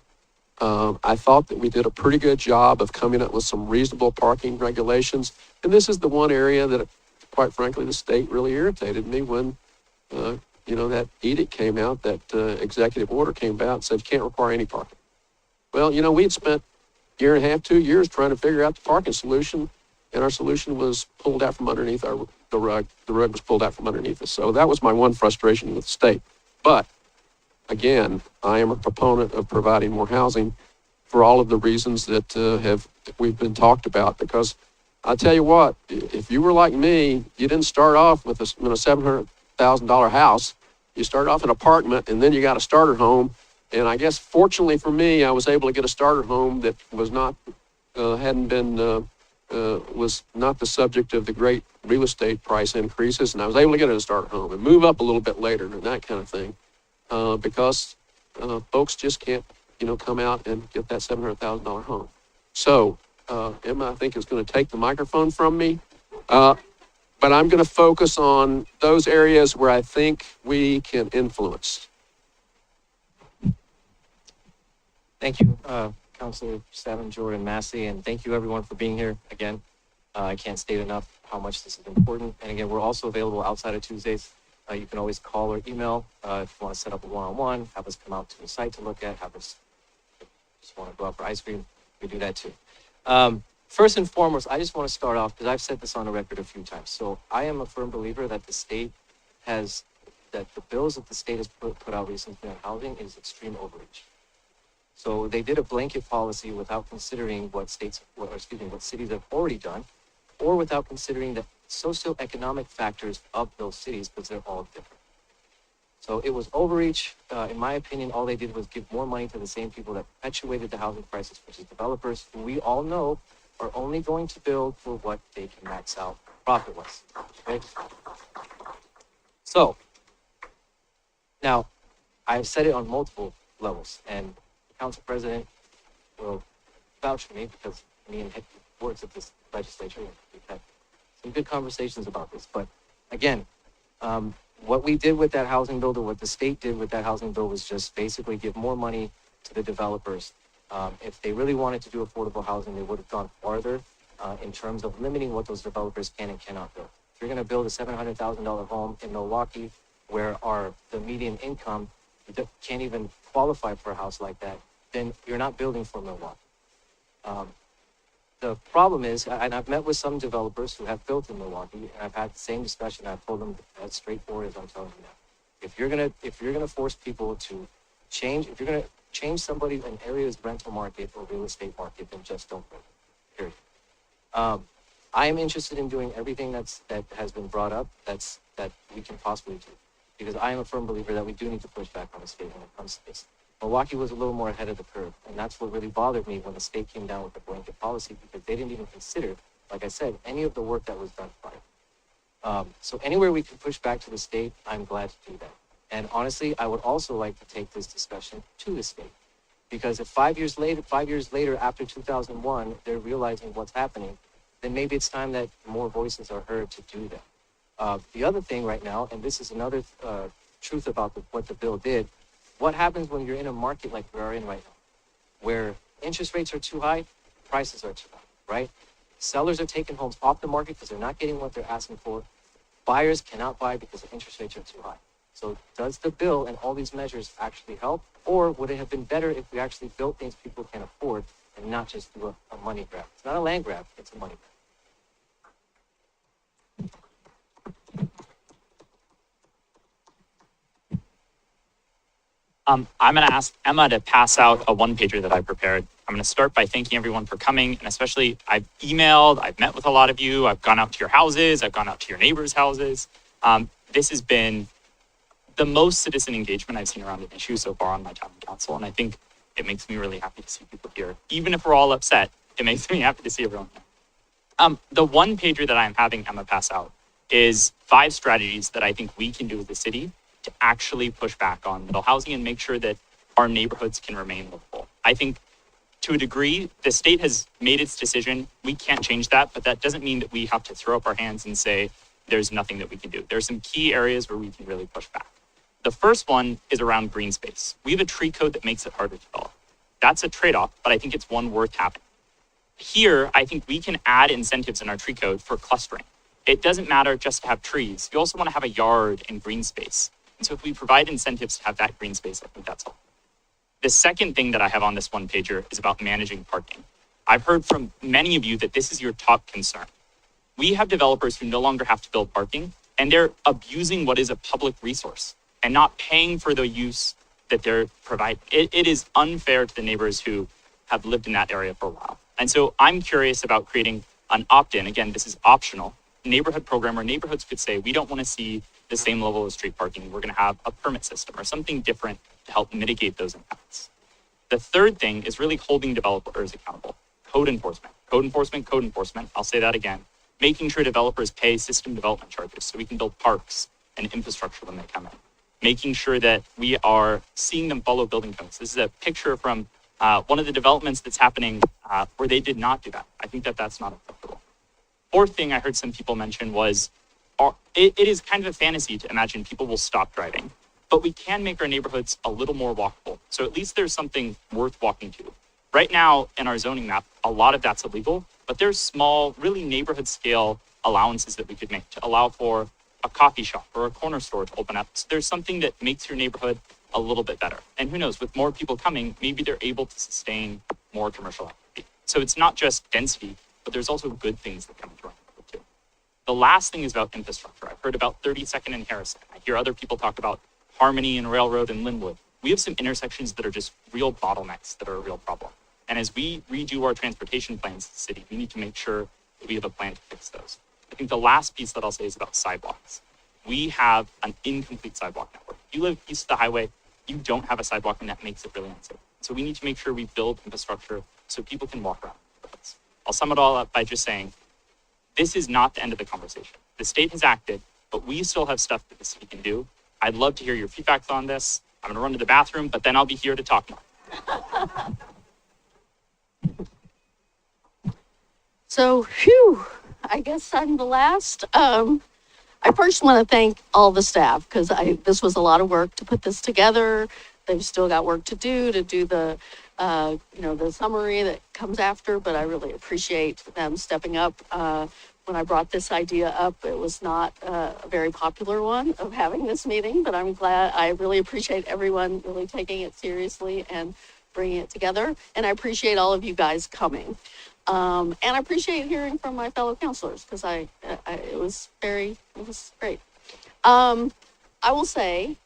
I thought that we did a pretty good job of coming up with some reasonable parking regulations. And this is the one area that, quite frankly, the state really irritated me when, that edict came out, that executive order came out and said you can't require any parking. Well, we'd spent a year and a half, 2 years trying to figure out the parking solution, and our solution was pulled out from underneath the rug. The rug was pulled out from underneath us. So that was my one frustration with the state. But again, I am a proponent of providing more housing for all of the reasons that we've been talked about. Because I'll tell you what, if you were like me, you didn't start off with a $700,000 house. You started off an apartment, and then you got a starter home. And I guess fortunately for me, I was able to get a starter home that was not was not the subject of the great real estate price increases, and I was able to get a starter home and move up a little bit later and that kind of thing, because folks just can't, come out and get that $700,000 home. So Emma, I think, is going to take the microphone from me, but I'm going to focus on those areas where I think we can influence. Thank you, Councilor Savin, Jordan, Massey, and thank you everyone for being here again. I can't state enough how much this is important. And again, we're also available outside of Tuesdays. You can always call or email if you want to set up a one-on-one, have us come out to the site to look at, have us just want to go out for ice cream, we do that too. First and foremost, I just want to start off, because I've said this on the record a few times. So I am a firm believer that that the bills that the state has put out recently on housing is extreme overreach. So they did a blanket policy without considering what cities have already done. or without considering the socioeconomic factors of those cities, because they're all different. So it was overreach. In my opinion, all they did was give more money to the same people that perpetuated the housing crisis, which is developers who we all know are only going to build for what they can max out profit-wise. Okay? So now I've said it on multiple levels, and the council president will vouch for me because me and him works at this legislature. And we've had some good conversations about this. But again, what we did with that housing bill, or what the state did with that housing bill, was just basically give more money to the developers. If they really wanted to do affordable housing, they would have gone farther in terms of limiting what those developers can and cannot build. If you're going to build a $700,000 home in Milwaukie, where the median income can't even qualify for a house like that, then you're not building for Milwaukie. The problem is, and I've met with some developers who have built in Milwaukie, and I've had the same discussion. I've told them as straightforward as I'm telling you now. If you're gonna force people to change, if you're gonna change somebody in area's rental market or real estate market, then just don't build it. Period. I am interested in doing everything that has been brought up that we can possibly do, because I am a firm believer that we do need to push back on the state when it comes to this. Milwaukie was a little more ahead of the curve, and that's what really bothered me when the state came down with the blanket policy, because they didn't even consider, like I said, any of the work that was done prior. So anywhere we can push back to the state, I'm glad to do that. And honestly, I would also like to take this discussion to the state, because if 5 years later, after 2001, they're realizing what's happening, then maybe it's time that more voices are heard to do that. The other thing right now, and this is another truth about what the bill did, what happens when you're in a market like we are in right now, where interest rates are too high, prices are too high, right? Sellers are taking homes off the market because they're not getting what they're asking for. Buyers cannot buy because the interest rates are too high. So does the bill and all these measures actually help? Or would it have been better if we actually built things people can afford and not just do a money grab? It's not a land grab, it's a money grab. I'm going to ask Emma to pass out a one-pager that I prepared. I'm going to start by thanking everyone for coming, and especially I've emailed, I've met with a lot of you, I've gone out to your houses, I've gone out to your neighbors' houses. This has been the most citizen engagement I've seen around an issue so far on my time in council, and I think it makes me really happy to see people here. Even if we're all upset, it makes me happy to see everyone here. The one-pager that I'm having Emma pass out is 5 strategies that I think we can do as a city to actually push back on middle housing and make sure that our neighborhoods can remain livable. I think to a degree, the state has made its decision. We can't change that, but that doesn't mean that we have to throw up our hands and say, there's nothing that we can do. There's some key areas where we can really push back. The first one is around green space. We have a tree code that makes it harder to develop. That's a trade-off, but I think it's one worth having. Here, I think we can add incentives in our tree code for clustering. It doesn't matter just to have trees. You also want to have a yard and green space. And so if we provide incentives to have that green space, I think that's all. The second thing that I have on this one pager is about managing parking. I've heard from many of you that this is your top concern. We have developers who no longer have to build parking, and they're abusing what is a public resource and not paying for the use that they're providing. It is unfair to the neighbors who have lived in that area for a while. And so I'm curious about creating an opt-in. Again, this is optional neighborhood program where neighborhoods could say, we don't want to see the same level of street parking. We're going to have a permit system or something different to help mitigate those impacts. The third thing is really holding developers accountable. Code enforcement, code enforcement, code enforcement. I'll say that again. Making sure developers pay system development charges so we can build parks and infrastructure when they come in. Making sure that we are seeing them follow building codes. This is a picture from one of the developments that's happening where they did not do that. I think that that's not acceptable. Fourth thing I heard some people mention was it is kind of a fantasy to imagine people will stop driving, but we can make our neighborhoods a little more walkable. So at least there's something worth walking to. Right now in our zoning map, a lot of that's illegal, but there's small, really neighborhood scale allowances that we could make to allow for a coffee shop or a corner store to open up. So there's something that makes your neighborhood a little bit better. And who knows, with more people coming, maybe they're able to sustain more commercial activity. So it's not just density, but there's also good things that come into our neighborhood too. The last thing is about infrastructure. I've heard about 32nd and Harrison. I hear other people talk about Harmony and Railroad and Linwood. We have some intersections that are just real bottlenecks that are a real problem. And as we redo our transportation plans in the city, we need to make sure we have a plan to fix those. I think the last piece that I'll say is about sidewalks. We have an incomplete sidewalk network. If you live east of the highway, you don't have a sidewalk, and that makes it really unsafe. So we need to make sure we build infrastructure so people can walk around. I'll sum it all up by just saying, this is not the end of the conversation. The state has acted, but we still have stuff that the city can do. I'd love to hear your feedback on this. I'm gonna run to the bathroom, but then I'll be here to talk more. So, I guess I'm the last. I first want to thank all the staff because this was a lot of work to put this together. They've still got work to do the, the summary that comes after, but I really appreciate them stepping up. When I brought this idea up, it was not a very popular one of having this meeting, but I'm glad. I really appreciate everyone really taking it seriously and bringing it together. And I appreciate all of you guys coming. And I appreciate hearing from my fellow counselors because it was great. I will say,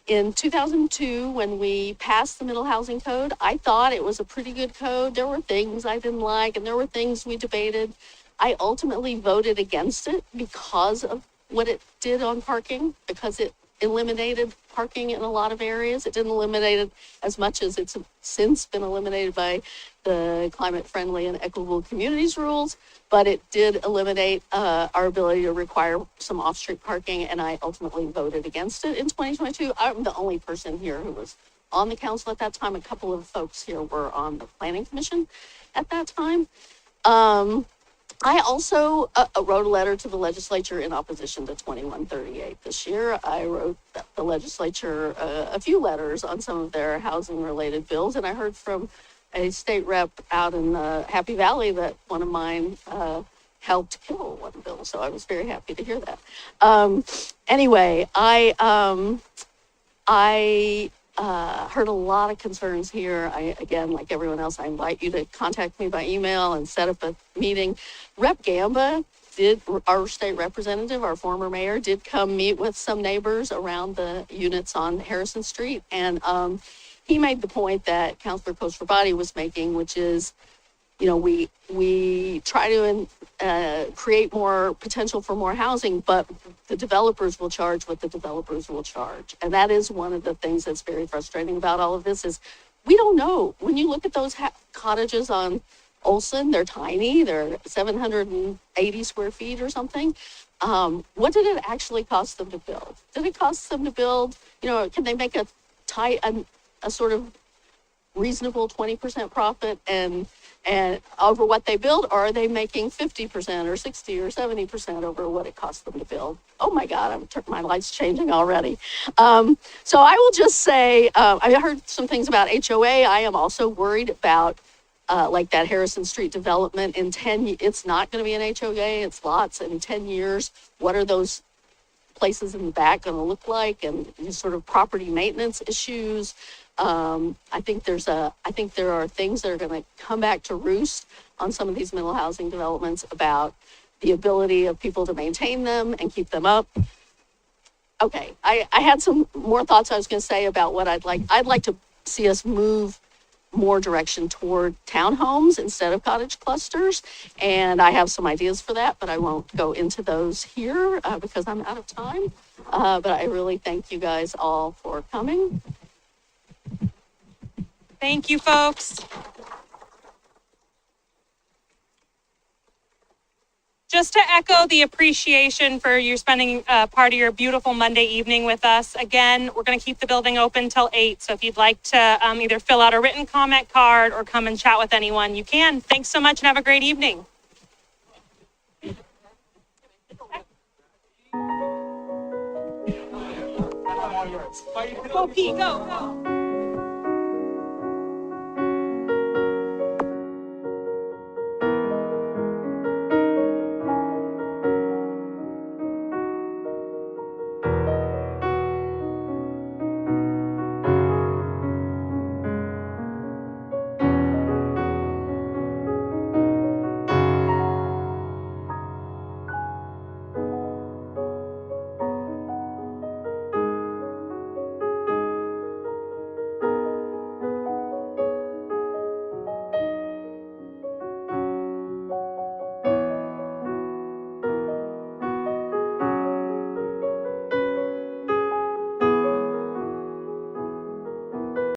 in 2002, when we passed the Middle Housing Code, I thought it was a pretty good code. There were things I didn't like, and there were things we debated. I ultimately voted against it because of what it did on parking, because it eliminated parking in a lot of areas. It didn't eliminate it as much as it's since been eliminated by the climate friendly and equitable communities rules, but it did eliminate our ability to require some off-street parking, and I ultimately voted against it in 2022. I'm the only person here who was on the council at that time. A couple of folks here were on the planning commission at that time. I also wrote a letter to the legislature in opposition to 2138 this year. I wrote the legislature a few letters on some of their housing related bills, and I heard from a state rep out in Happy Valley that one of mine helped kill one bill. So I was very happy to hear that. Anyway, I heard a lot of concerns here. Again, like everyone else, I invite you to contact me by email and set up a meeting. Rep Gamba our state representative, our former mayor, did come meet with some neighbors around the units on Harrison Street. And he made the point that Councilor Koster-Body was making, which is, we try to create more potential for more housing, but the developers will charge what the developers will charge. And that is one of the things that's very frustrating about all of this is we don't know. When you look at those cottages on Olson, they're tiny. They're 780 square feet or something. What did it actually cost them to build? Did it cost them to build, can they make a sort of reasonable 20% profit and over what they build, or are they making 50% or 60 or 70% over what it costs them to build? Oh my God, my light's changing already. So I will just say, I heard some things about HOA. I am also worried about like that Harrison Street development in 10, it's not going to be an HOA, it's lots. In 10 years, what are those places in the back going to look like, and sort of property maintenance issues? I think there are things that are going to come back to roost on some of these middle housing developments about the ability of people to maintain them and keep them up. Okay, I had some more thoughts I was going to say about what I'd like to see us move more direction toward townhomes instead of cottage clusters. And I have some ideas for that, but I won't go into those here because I'm out of time. But I really thank you guys all for coming. Thank you, folks. Just to echo the appreciation for you spending part of your beautiful Monday evening with us. Again, we're going to keep the building open till 8. So if you'd like to either fill out a written comment card or come and chat with anyone, you can. Thanks so much and have a great evening. Go, Pete, go.